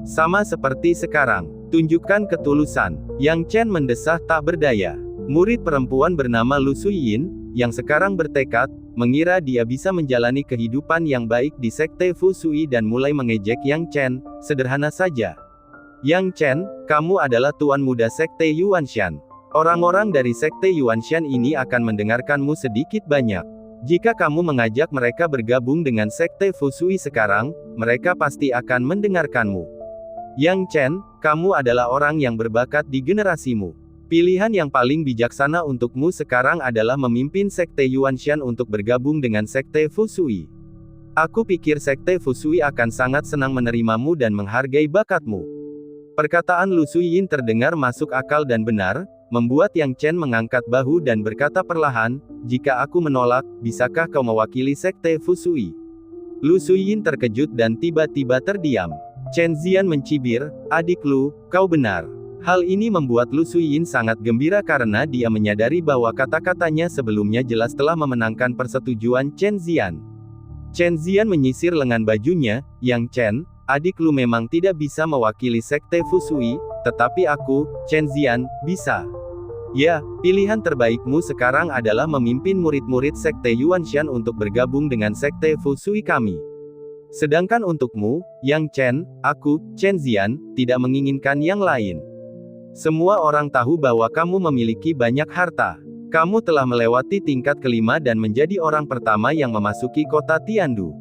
Sama seperti sekarang, tunjukkan ketulusan. Yang Chen mendesah tak berdaya. Murid perempuan bernama Lu Suyin, yang sekarang bertekad, mengira dia bisa menjalani kehidupan yang baik di sekte Fusui dan mulai mengejek Yang Chen, sederhana saja. Yang Chen, kamu adalah tuan muda sekte Yuanshan. Orang-orang dari sekte Yuanshan ini akan mendengarkanmu sedikit banyak. Jika kamu mengajak mereka bergabung dengan sekte Fusui sekarang, mereka pasti akan mendengarkanmu. Yang Chen, kamu adalah orang yang berbakat di generasimu. Pilihan yang paling bijaksana untukmu sekarang adalah memimpin sekte Yuanshan untuk bergabung dengan sekte Fusui. Aku pikir sekte Fusui akan sangat senang menerimamu dan menghargai bakatmu. Perkataan Lu Suyin terdengar masuk akal dan benar, membuat Yang Chen mengangkat bahu dan berkata perlahan, "Jika aku menolak, bisakah kau mewakili sekte Fusui?" Lu Suyin terkejut dan tiba-tiba terdiam. Chen Zian mencibir, "Adik Lu, kau benar." Hal ini membuat Lu Suyin sangat gembira karena dia menyadari bahwa kata-katanya sebelumnya jelas telah memenangkan persetujuan Chen Zian. Chen Zian menyisir lengan bajunya, "Yang Chen, adik Lu memang tidak bisa mewakili sekte Fusui, tetapi aku, Chen Zian, bisa. Ya, pilihan terbaikmu sekarang adalah memimpin murid-murid sekte Yuanshan untuk bergabung dengan sekte Fusui kami. Sedangkan untukmu, Yang Chen, aku, Chen Zian, tidak menginginkan yang lain. Semua orang tahu bahwa kamu memiliki banyak harta. Kamu telah melewati tingkat kelima dan menjadi orang pertama yang memasuki kota Tiandu.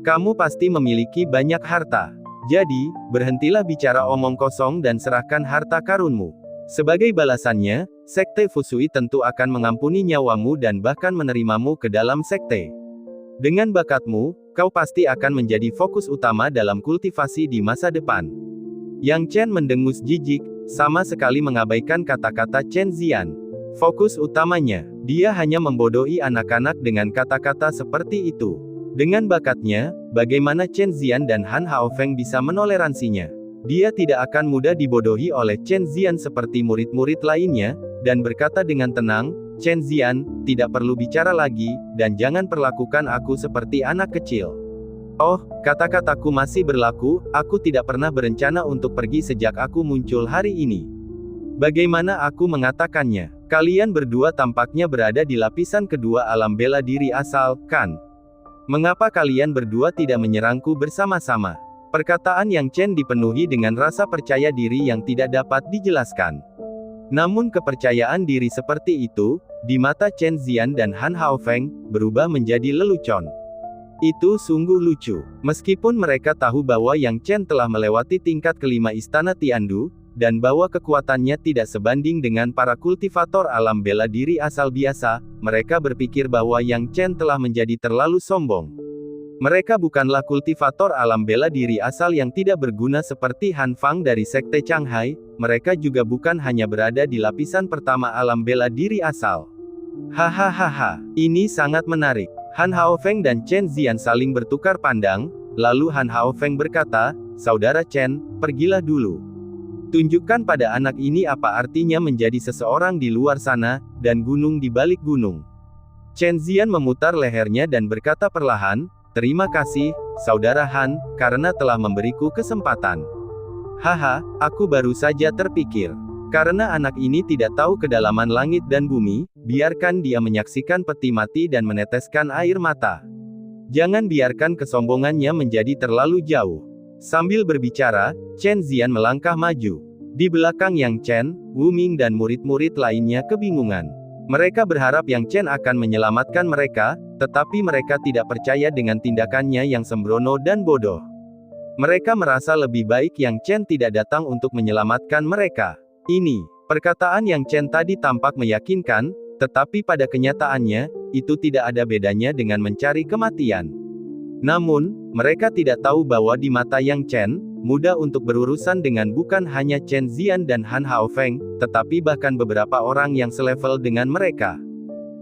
Kamu pasti memiliki banyak harta. Jadi, berhentilah bicara omong kosong dan serahkan harta karunmu. Sebagai balasannya, sekte Fusui tentu akan mengampuni nyawamu dan bahkan menerimamu ke dalam sekte. Dengan bakatmu, kau pasti akan menjadi fokus utama dalam kultivasi di masa depan." Yang Chen mendengus jijik, sama sekali mengabaikan kata-kata Chen Zian. Fokus utamanya, dia hanya membodohi anak-anak dengan kata-kata seperti itu. Dengan bakatnya, bagaimana Chen Zian dan Han Haofeng bisa menoleransinya? Dia tidak akan mudah dibodohi oleh Chen Zian seperti murid-murid lainnya, dan berkata dengan tenang, "Chen Zian, tidak perlu bicara lagi, dan jangan perlakukan aku seperti anak kecil." "Oh, kata-kataku masih berlaku, aku tidak pernah berencana untuk pergi sejak aku muncul hari ini. Bagaimana aku mengatakannya? Kalian berdua tampaknya berada di lapisan kedua alam bela diri asal, kan? Mengapa kalian berdua tidak menyerangku bersama-sama?" Perkataan Yang Chen dipenuhi dengan rasa percaya diri yang tidak dapat dijelaskan. Namun kepercayaan diri seperti itu, di mata Chen Zian dan Han Haofeng, berubah menjadi lelucon. Itu sungguh lucu. Meskipun mereka tahu bahwa Yang Chen telah melewati tingkat kelima istana Tiandu, dan bahwa kekuatannya tidak sebanding dengan para kultivator alam bela diri asal biasa, mereka berpikir bahwa Yang Chen telah menjadi terlalu sombong. Mereka bukanlah kultivator alam bela diri asal yang tidak berguna seperti Han Fang dari Sekte Changhai, mereka juga bukan hanya berada di lapisan pertama alam bela diri asal. Hahaha, ini sangat menarik. Han Haofeng dan Chen Zian saling bertukar pandang, lalu Han Haofeng berkata, "Saudara Chen, pergilah dulu. Tunjukkan pada anak ini apa artinya menjadi seseorang di luar sana, dan gunung di balik gunung." Chen Zian memutar lehernya dan berkata perlahan, "Terima kasih, Saudara Han, karena telah memberiku kesempatan." Haha, aku baru saja terpikir. Karena anak ini tidak tahu kedalaman langit dan bumi, biarkan dia menyaksikan peti mati dan meneteskan air mata. Jangan biarkan kesombongannya menjadi terlalu jauh. Sambil berbicara, Chen Zian melangkah maju. Di belakang Yang Chen, Wu Ming dan murid-murid lainnya kebingungan. Mereka berharap Yang Chen akan menyelamatkan mereka, tetapi mereka tidak percaya dengan tindakannya yang sembrono dan bodoh. Mereka merasa lebih baik Yang Chen tidak datang untuk menyelamatkan mereka. Ini, perkataan Yang Chen tadi tampak meyakinkan, tetapi pada kenyataannya, itu tidak ada bedanya dengan mencari kematian. Namun, mereka tidak tahu bahwa di mata Yang Chen, mudah untuk berurusan dengan bukan hanya Chen Zian dan Han Haofeng, tetapi bahkan beberapa orang yang selevel dengan mereka.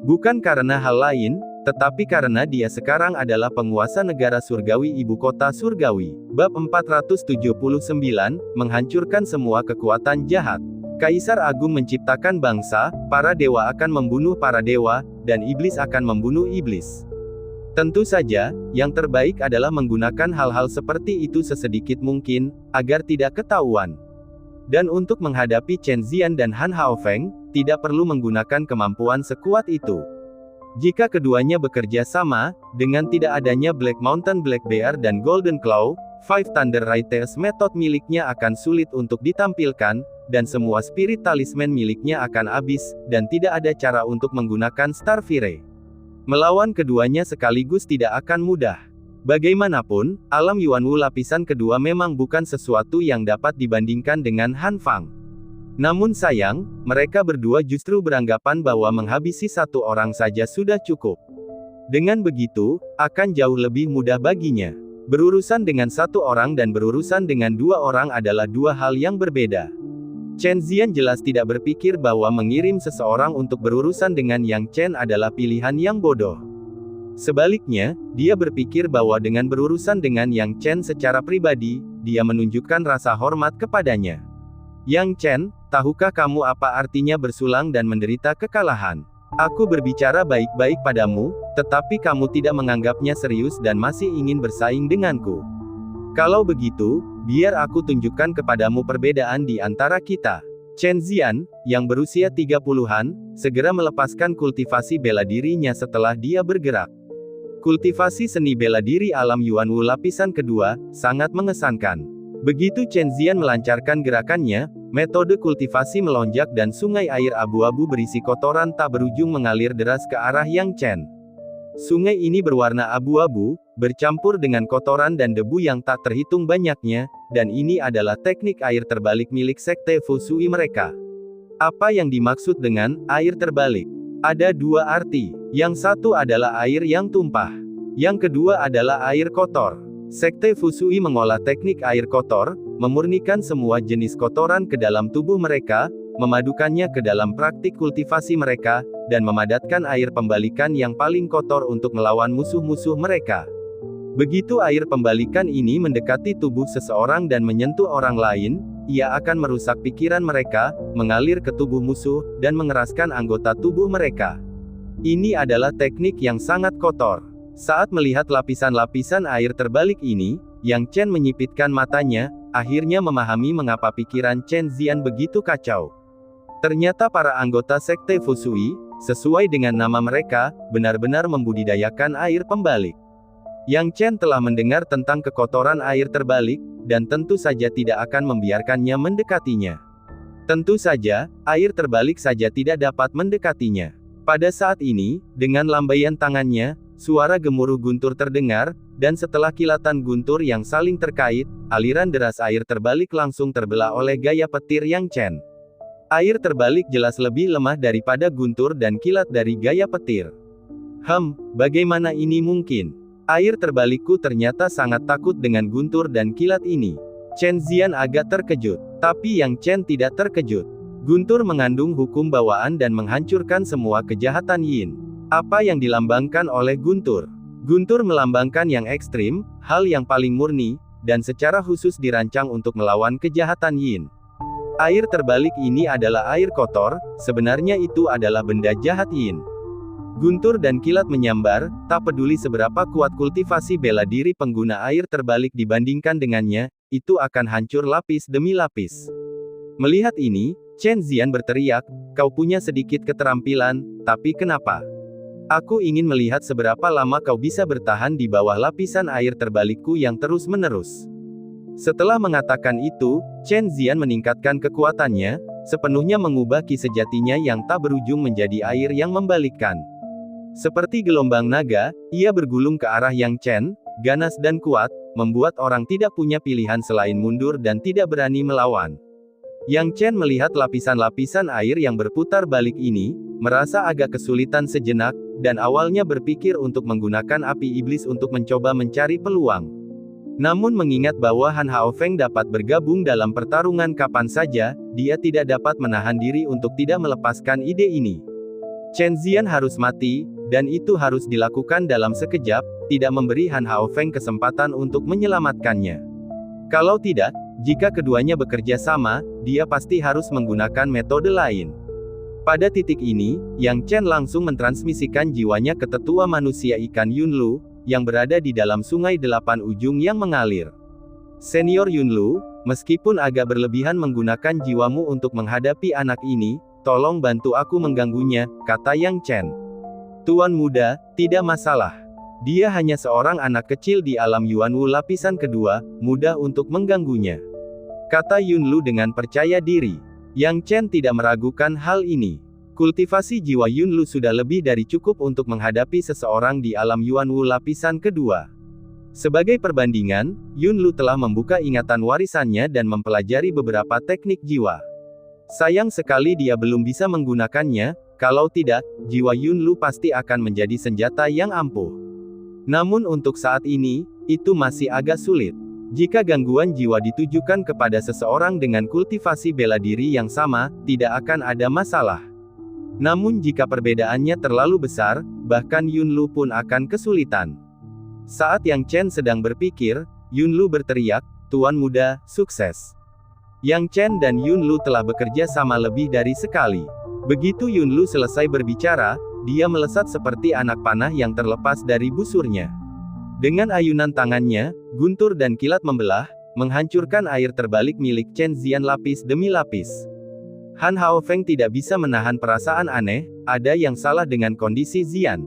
Bukan karena hal lain, tetapi karena dia sekarang adalah penguasa negara surgawi ibu kota surgawi. Bab 479, menghancurkan semua kekuatan jahat. Kaisar Agung menciptakan bangsa, para dewa akan membunuh para dewa, dan iblis akan membunuh iblis. Tentu saja, yang terbaik adalah menggunakan hal-hal seperti itu sesedikit mungkin, agar tidak ketahuan. Dan untuk menghadapi Chen Zian dan Han Haofeng, tidak perlu menggunakan kemampuan sekuat itu. Jika keduanya bekerja sama, dengan tidak adanya Black Mountain Black Bear dan Golden Claw, Five Thunder Riders method miliknya akan sulit untuk ditampilkan, dan semua spirit talisman miliknya akan habis, dan tidak ada cara untuk menggunakan Starfire. Melawan keduanya sekaligus tidak akan mudah. Bagaimanapun, alam Yuanwu lapisan kedua memang bukan sesuatu yang dapat dibandingkan dengan Han Fang. Namun sayang, mereka berdua justru beranggapan bahwa menghabisi satu orang saja sudah cukup. Dengan begitu, akan jauh lebih mudah baginya. Berurusan dengan satu orang dan berurusan dengan dua orang adalah dua hal yang berbeda. Chen Zian jelas tidak berpikir bahwa mengirim seseorang untuk berurusan dengan Yang Chen adalah pilihan yang bodoh. Sebaliknya, dia berpikir bahwa dengan berurusan dengan Yang Chen secara pribadi, dia menunjukkan rasa hormat kepadanya. Yang Chen, tahukah kamu apa artinya bersulang dan menderita kekalahan? Aku berbicara baik-baik padamu, tetapi kamu tidak menganggapnya serius dan masih ingin bersaing denganku. Kalau begitu, biar aku tunjukkan kepadamu perbedaan di antara kita. Chen Zian, yang berusia 30-an, segera melepaskan kultivasi bela dirinya setelah dia bergerak. Kultivasi seni bela diri alam Yuanwu lapisan kedua, sangat mengesankan. Begitu Chen Zian melancarkan gerakannya, metode kultivasi melonjak dan sungai air abu-abu berisi kotoran tak berujung mengalir deras ke arah Yang Chen. Sungai ini berwarna abu-abu, bercampur dengan kotoran dan debu yang tak terhitung banyaknya, dan ini adalah teknik air terbalik milik sekte Fusui mereka. Apa yang dimaksud dengan air terbalik? Ada dua arti. Yang satu adalah air yang tumpah. Yang kedua adalah air kotor. Sekte Fusui mengolah teknik air kotor, memurnikan semua jenis kotoran ke dalam tubuh mereka, memadukannya ke dalam praktik kultivasi mereka, dan memadatkan air pembalikan yang paling kotor untuk melawan musuh-musuh mereka. Begitu air pembalikan ini mendekati tubuh seseorang dan menyentuh orang lain, ia akan merusak pikiran mereka, mengalir ke tubuh musuh, dan mengeraskan anggota tubuh mereka. Ini adalah teknik yang sangat kotor. Saat melihat lapisan-lapisan air terbalik ini, Yang Chen menyipitkan matanya, akhirnya memahami mengapa pikiran Chen Zian begitu kacau. Ternyata para anggota sekte Fusui, sesuai dengan nama mereka, benar-benar membudidayakan air pembalik. Yang Chen telah mendengar tentang kekotoran air terbalik, dan tentu saja tidak akan membiarkannya mendekatinya. Tentu saja, air terbalik saja tidak dapat mendekatinya. Pada saat ini, dengan lambaian tangannya, suara gemuruh guntur terdengar, dan setelah kilatan guntur yang saling terkait, aliran deras air terbalik langsung terbelah oleh gaya petir Yang Chen. Air terbalik jelas lebih lemah daripada guntur dan kilat dari gaya petir. Bagaimana ini mungkin? Air terbalikku ternyata sangat takut dengan guntur dan kilat ini. Chen Zian agak terkejut, tapi Yang Chen tidak terkejut. Guntur mengandung hukum bawaan dan menghancurkan semua kejahatan Yin. Apa yang dilambangkan oleh guntur? Guntur melambangkan yang ekstrim, hal yang paling murni, dan secara khusus dirancang untuk melawan kejahatan Yin. Air terbalik ini adalah air kotor, sebenarnya itu adalah benda jahat Yin. Guntur dan kilat menyambar, tak peduli seberapa kuat kultivasi bela diri pengguna air terbalik dibandingkan dengannya, itu akan hancur lapis demi lapis. Melihat ini, Chen Zian berteriak, "Kau punya sedikit keterampilan, tapi kenapa? Aku ingin melihat seberapa lama kau bisa bertahan di bawah lapisan air terbalikku yang terus-menerus." Setelah mengatakan itu, Chen Zian meningkatkan kekuatannya, sepenuhnya mengubah ki sejatinya yang tak berujung menjadi air yang membalikkan. Seperti gelombang naga, ia bergulung ke arah Yang Chen, ganas dan kuat, membuat orang tidak punya pilihan selain mundur dan tidak berani melawan. Yang Chen melihat lapisan-lapisan air yang berputar balik ini, merasa agak kesulitan sejenak, dan awalnya berpikir untuk menggunakan api iblis untuk mencoba mencari peluang. Namun mengingat bahwa Han Haofeng dapat bergabung dalam pertarungan kapan saja, dia tidak dapat menahan diri untuk tidak melepaskan ide ini. Chen Zian harus mati, dan itu harus dilakukan dalam sekejap, tidak memberi Han Haofeng kesempatan untuk menyelamatkannya. Kalau tidak, jika keduanya bekerja sama, dia pasti harus menggunakan metode lain. Pada titik ini, Yang Chen langsung mentransmisikan jiwanya ke tetua manusia ikan Yunlu, yang berada di dalam sungai delapan ujung yang mengalir. Senior Yunlu, meskipun agak berlebihan menggunakan jiwamu untuk menghadapi anak ini, tolong bantu aku mengganggunya, kata Yang Chen. Tuan muda, tidak masalah. Dia hanya seorang anak kecil di alam Yuanwu lapisan kedua, mudah untuk mengganggunya, kata Yunlu dengan percaya diri. Yang Chen tidak meragukan hal ini. Kultivasi jiwa Yunlu sudah lebih dari cukup untuk menghadapi seseorang di alam Yuanwu lapisan kedua. Sebagai perbandingan, Yunlu telah membuka ingatan warisannya dan mempelajari beberapa teknik jiwa. Sayang sekali dia belum bisa menggunakannya, kalau tidak, jiwa Yunlu pasti akan menjadi senjata yang ampuh. Namun untuk saat ini, itu masih agak sulit. Jika gangguan jiwa ditujukan kepada seseorang dengan kultivasi bela diri yang sama, tidak akan ada masalah. Namun jika perbedaannya terlalu besar, bahkan Yunlu pun akan kesulitan. Saat Yang Chen sedang berpikir, Yunlu berteriak, "Tuan muda, sukses." Yang Chen dan Yunlu telah bekerja sama lebih dari sekali. Begitu Yunlu selesai berbicara, dia melesat seperti anak panah yang terlepas dari busurnya. Dengan ayunan tangannya, guntur dan kilat membelah, menghancurkan air terbalik milik Chen Zian lapis demi lapis. Han Haofeng tidak bisa menahan perasaan aneh, ada yang salah dengan kondisi Zian.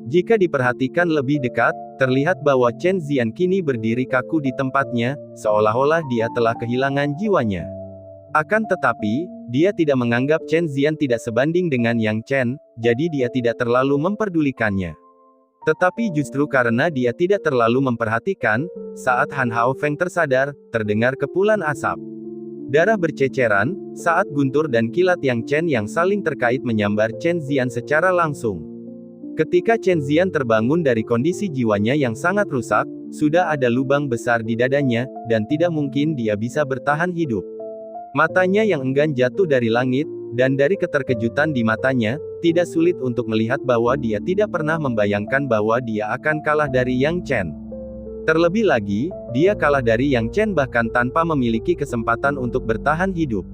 Jika diperhatikan lebih dekat, terlihat bahwa Chen Zian kini berdiri kaku di tempatnya, seolah-olah dia telah kehilangan jiwanya. Akan tetapi, dia tidak menganggap Chen Zian tidak sebanding dengan Yang Chen, jadi dia tidak terlalu memperdulikannya. Tetapi justru karena dia tidak terlalu memperhatikan, saat Han Haofeng tersadar, terdengar kepulan asap. Darah berceceran, saat guntur dan kilat Yang Chen yang saling terkait menyambar Chen Zian secara langsung. Ketika Chen Zian terbangun dari kondisi jiwanya yang sangat rusak, sudah ada lubang besar di dadanya, dan tidak mungkin dia bisa bertahan hidup. Matanya yang enggan jatuh dari langit, dan dari keterkejutan di matanya, tidak sulit untuk melihat bahwa dia tidak pernah membayangkan bahwa dia akan kalah dari Yang Chen. Terlebih lagi, dia kalah dari Yang Chen bahkan tanpa memiliki kesempatan untuk bertahan hidup.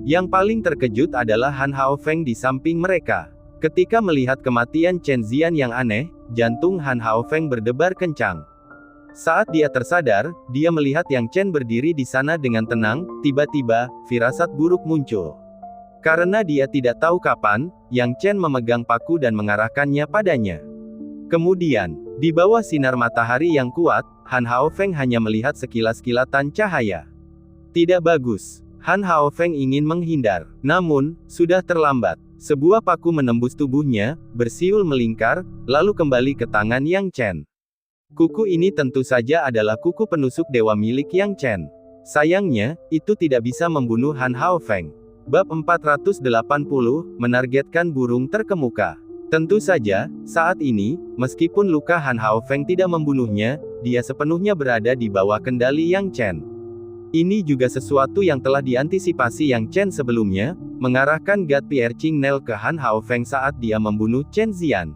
Yang paling terkejut adalah Han Haofeng di samping mereka. Ketika melihat kematian Chen Zian yang aneh, jantung Han Haofeng berdebar kencang. Saat dia tersadar, dia melihat Yang Chen berdiri di sana dengan tenang, tiba-tiba, firasat buruk muncul. Karena dia tidak tahu kapan, Yang Chen memegang paku dan mengarahkannya padanya. Kemudian, di bawah sinar matahari yang kuat, Han Haofeng hanya melihat sekilas kilatan cahaya. Tidak bagus. Han Haofeng ingin menghindar. Namun, sudah terlambat. Sebuah paku menembus tubuhnya, bersiul melingkar, lalu kembali ke tangan Yang Chen. Kuku ini tentu saja adalah kuku penusuk dewa milik Yang Chen. Sayangnya, itu tidak bisa membunuh Han Haofeng. Bab 480, menargetkan burung terkemuka. Tentu saja, saat ini, meskipun luka Han Haofeng tidak membunuhnya, dia sepenuhnya berada di bawah kendali Yang Chen. Ini juga sesuatu yang telah diantisipasi Yang Chen sebelumnya, mengarahkan God Pierre Ching Nel ke Han Haofeng saat dia membunuh Chen Zian.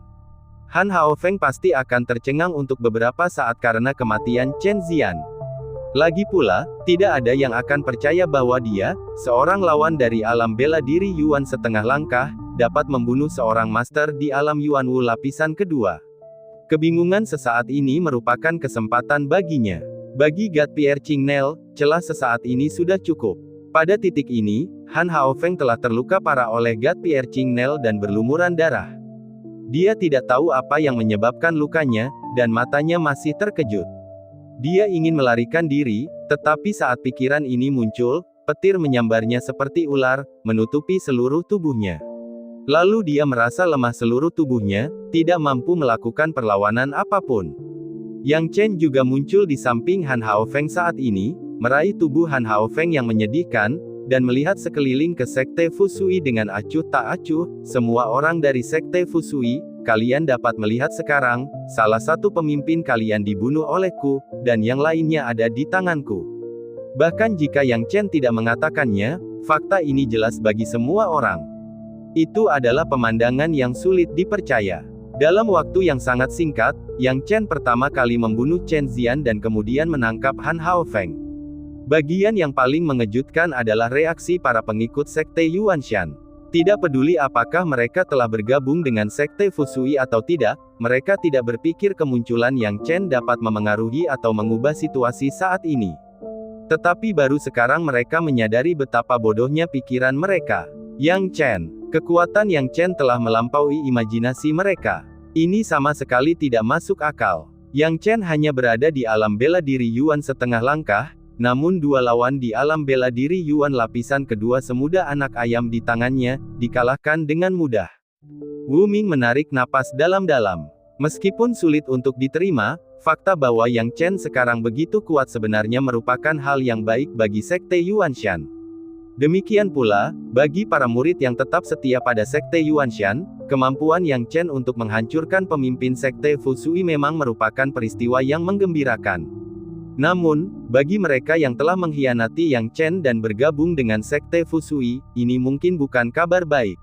Han Haofeng pasti akan tercengang untuk beberapa saat karena kematian Chen Zian. Lagi pula, tidak ada yang akan percaya bahwa dia, seorang lawan dari alam bela diri Yuan setengah langkah, dapat membunuh seorang master di alam Yuan Wu lapisan kedua. Kebingungan sesaat ini merupakan kesempatan baginya. Bagi God Pierre Ching Nel, celah sesaat ini sudah cukup. Pada titik ini, Han Haofeng telah terluka parah oleh God Pierre Ching Nel dan berlumuran darah. Dia tidak tahu apa yang menyebabkan lukanya, dan matanya masih terkejut. Dia ingin melarikan diri, tetapi saat pikiran ini muncul, petir menyambarnya seperti ular, menutupi seluruh tubuhnya. Lalu dia merasa lemah seluruh tubuhnya, tidak mampu melakukan perlawanan apapun. Yang Chen juga muncul di samping Han Haofeng saat ini, meraih tubuh Han Haofeng yang menyedihkan, dan melihat sekeliling ke Sekte Fusui dengan acuh tak acuh. Semua orang dari Sekte Fusui, kalian dapat melihat sekarang, salah satu pemimpin kalian dibunuh olehku, dan yang lainnya ada di tanganku. Bahkan jika Yang Chen tidak mengatakannya, fakta ini jelas bagi semua orang. Itu adalah pemandangan yang sulit dipercaya. Dalam waktu yang sangat singkat, Yang Chen pertama kali membunuh Chen Zian dan kemudian menangkap Han Haofeng. Bagian yang paling mengejutkan adalah reaksi para pengikut Sekte Yuanshan. Tidak peduli apakah mereka telah bergabung dengan Sekte Fusui atau tidak, mereka tidak berpikir kemunculan Yang Chen dapat memengaruhi atau mengubah situasi saat ini. Tetapi baru sekarang mereka menyadari betapa bodohnya pikiran mereka. Yang Chen, kekuatan Yang Chen telah melampaui imajinasi mereka. Ini sama sekali tidak masuk akal. Yang Chen hanya berada di alam bela diri Yuan setengah langkah, namun dua lawan di alam bela diri Yuan lapisan kedua semudah anak ayam di tangannya, dikalahkan dengan mudah. Wu Ming menarik napas dalam-dalam. Meskipun sulit untuk diterima, fakta bahwa Yang Chen sekarang begitu kuat sebenarnya merupakan hal yang baik bagi Sekte Yuanshan. Demikian pula, bagi para murid yang tetap setia pada Sekte Yuanshan, kemampuan Yang Chen untuk menghancurkan pemimpin Sekte Fusui memang merupakan peristiwa yang menggembirakan. Namun, bagi mereka yang telah mengkhianati Yang Chen dan bergabung dengan Sekte Fusui, ini mungkin bukan kabar baik.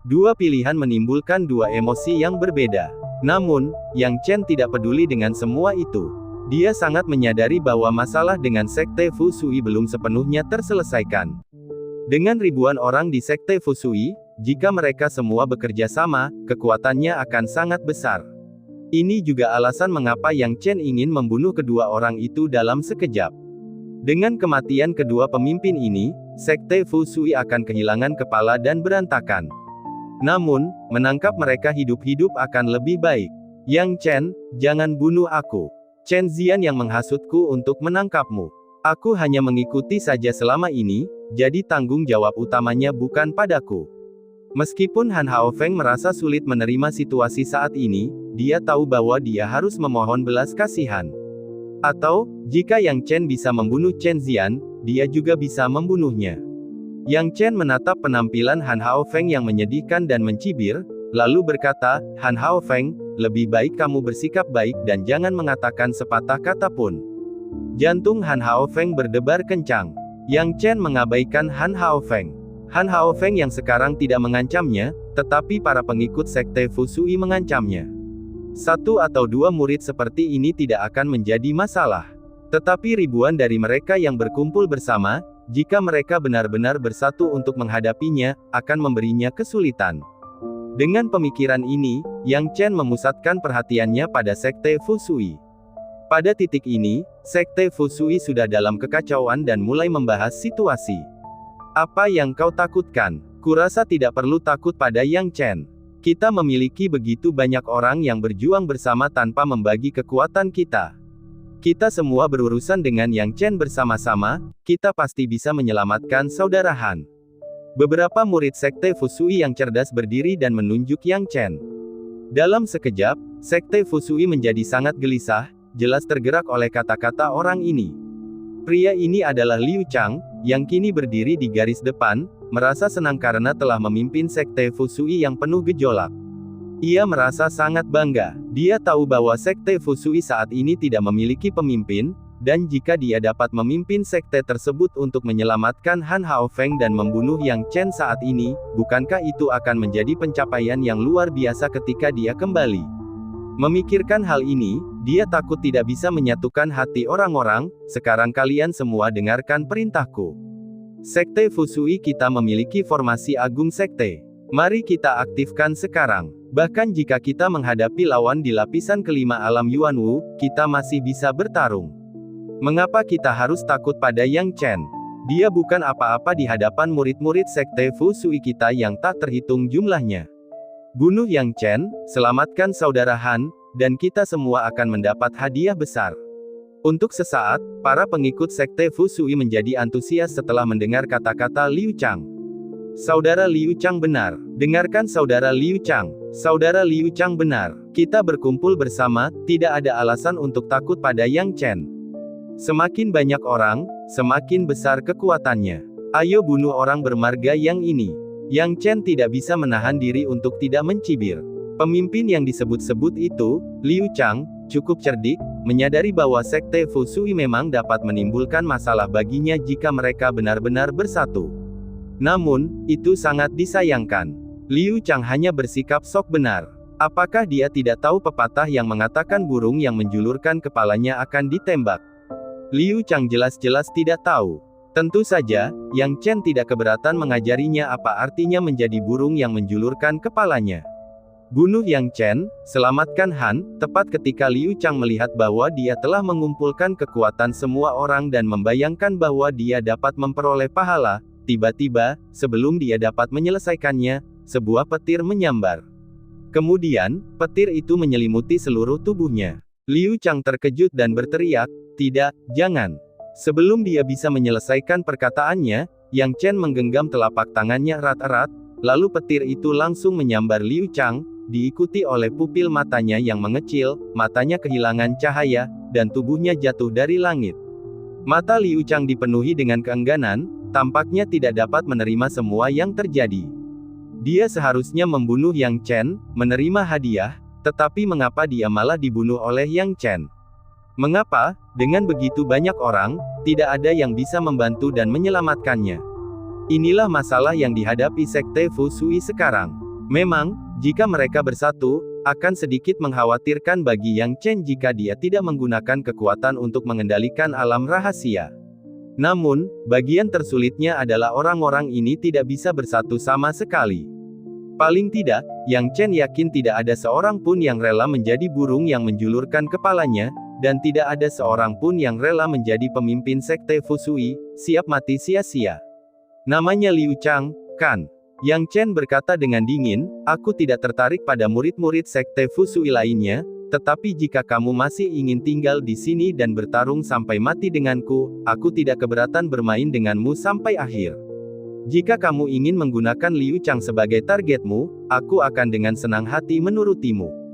Dua pilihan menimbulkan dua emosi yang berbeda. Namun, Yang Chen tidak peduli dengan semua itu. Dia sangat menyadari bahwa masalah dengan Sekte Fusui belum sepenuhnya terselesaikan. Dengan ribuan orang di Sekte Fusui, jika mereka semua bekerja sama, kekuatannya akan sangat besar. Ini juga alasan mengapa Yang Chen ingin membunuh kedua orang itu dalam sekejap. Dengan kematian kedua pemimpin ini, Sekte Fusui akan kehilangan kepala dan berantakan. Namun, menangkap mereka hidup-hidup akan lebih baik. Yang Chen, jangan bunuh aku. Chen Zian yang menghasutku untuk menangkapmu. Aku hanya mengikuti saja selama ini, jadi tanggung jawab utamanya bukan padaku. Meskipun Han Haofeng merasa sulit menerima situasi saat ini, dia tahu bahwa dia harus memohon belas kasihan. Atau, jika Yang Chen bisa membunuh Chen Zian, dia juga bisa membunuhnya. Yang Chen menatap penampilan Han Haofeng yang menyedihkan dan mencibir, lalu berkata, Han Haofeng, lebih baik kamu bersikap baik dan jangan mengatakan sepatah kata pun. Jantung Han Haofeng berdebar kencang. Yang Chen mengabaikan Han Haofeng. Han Haofeng yang sekarang tidak mengancamnya, tetapi para pengikut Sekte Fusui mengancamnya. Satu atau dua murid seperti ini tidak akan menjadi masalah. Tetapi ribuan dari mereka yang berkumpul bersama, jika mereka benar-benar bersatu untuk menghadapinya, akan memberinya kesulitan. Dengan pemikiran ini, Yang Chen memusatkan perhatiannya pada Sekte Fusui. Pada titik ini, Sekte Fusui sudah dalam kekacauan dan mulai membahas situasi. Apa yang kau takutkan? Kurasa tidak perlu takut pada Yang Chen. Kita memiliki begitu banyak orang yang berjuang bersama tanpa membagi kekuatan kita. Kita semua berurusan dengan Yang Chen bersama-sama, kita pasti bisa menyelamatkan saudara Han. Beberapa murid sekte Fusui yang cerdas berdiri dan menunjuk Yang Chen. Dalam sekejap, sekte Fusui menjadi sangat gelisah, jelas tergerak oleh kata-kata orang ini. Pria ini adalah Liu Chang, yang kini berdiri di garis depan, merasa senang karena telah memimpin sekte Fusui yang penuh gejolak. Ia merasa sangat bangga. Dia tahu bahwa sekte Fusui saat ini tidak memiliki pemimpin, dan jika dia dapat memimpin sekte tersebut untuk menyelamatkan Han Haofeng dan membunuh Yang Chen saat ini, bukankah itu akan menjadi pencapaian yang luar biasa ketika dia kembali? Memikirkan hal ini, dia takut tidak bisa menyatukan hati orang-orang. Sekarang kalian semua dengarkan perintahku. Sekte Fusui kita memiliki formasi agung sekte. Mari kita aktifkan sekarang. Bahkan jika kita menghadapi lawan di lapisan kelima alam Yuanwu, kita masih bisa bertarung. Mengapa kita harus takut pada Yang Chen? Dia bukan apa-apa di hadapan murid-murid sekte Fusui kita yang tak terhitung jumlahnya. Bunuh Yang Chen, selamatkan saudara Han, dan kita semua akan mendapat hadiah besar. Untuk sesaat, para pengikut sekte Fusui menjadi antusias setelah mendengar kata-kata Liu Chang. Saudara Liu Chang benar. Dengarkan saudara Liu Chang. Saudara Liu Chang benar. Kita berkumpul bersama, tidak ada alasan untuk takut pada Yang Chen. Semakin banyak orang, semakin besar kekuatannya. Ayo bunuh orang bermarga yang ini. Yang Chen tidak bisa menahan diri untuk tidak mencibir. Pemimpin yang disebut-sebut itu, Liu Chang, cukup cerdik, menyadari bahwa sekte Fusui memang dapat menimbulkan masalah baginya jika mereka benar-benar bersatu. Namun, itu sangat disayangkan. Liu Chang hanya bersikap sok benar. Apakah dia tidak tahu pepatah yang mengatakan burung yang menjulurkan kepalanya akan ditembak? Liu Chang jelas-jelas tidak tahu. Tentu saja, Yang Chen tidak keberatan mengajarinya apa artinya menjadi burung yang menjulurkan kepalanya. Bunuh Yang Chen, selamatkan Han. Tepat ketika Liu Chang melihat bahwa dia telah mengumpulkan kekuatan semua orang dan membayangkan bahwa dia dapat memperoleh pahala, tiba-tiba, sebelum dia dapat menyelesaikannya, sebuah petir menyambar. Kemudian, petir itu menyelimuti seluruh tubuhnya. Liu Chang terkejut dan berteriak, "Tidak, jangan." Sebelum dia bisa menyelesaikan perkataannya, Yang Chen menggenggam telapak tangannya erat-erat, lalu petir itu langsung menyambar Liu Chang, diikuti oleh pupil matanya yang mengecil, matanya kehilangan cahaya, dan tubuhnya jatuh dari langit. Mata Liu Chang dipenuhi dengan keengganan, tampaknya tidak dapat menerima semua yang terjadi. Dia seharusnya membunuh Yang Chen, menerima hadiah, tetapi mengapa dia malah dibunuh oleh Yang Chen? Mengapa, dengan begitu banyak orang, tidak ada yang bisa membantu dan menyelamatkannya? Inilah masalah yang dihadapi sekte Fusui sekarang. Memang, jika mereka bersatu, akan sedikit mengkhawatirkan bagi Yang Chen jika dia tidak menggunakan kekuatan untuk mengendalikan alam rahasia. Namun, bagian tersulitnya adalah orang-orang ini tidak bisa bersatu sama sekali. Paling tidak, Yang Chen yakin tidak ada seorang pun yang rela menjadi burung yang menjulurkan kepalanya, dan tidak ada seorang pun yang rela menjadi pemimpin sekte Fusui, siap mati sia-sia. Namanya Liu Chang, kan? Yang Chen berkata dengan dingin, "Aku tidak tertarik pada murid-murid sekte Fusui lainnya, tetapi jika kamu masih ingin tinggal di sini dan bertarung sampai mati denganku, aku tidak keberatan bermain denganmu sampai akhir. Jika kamu ingin menggunakan Liu Chang sebagai targetmu, aku akan dengan senang hati menurutimu."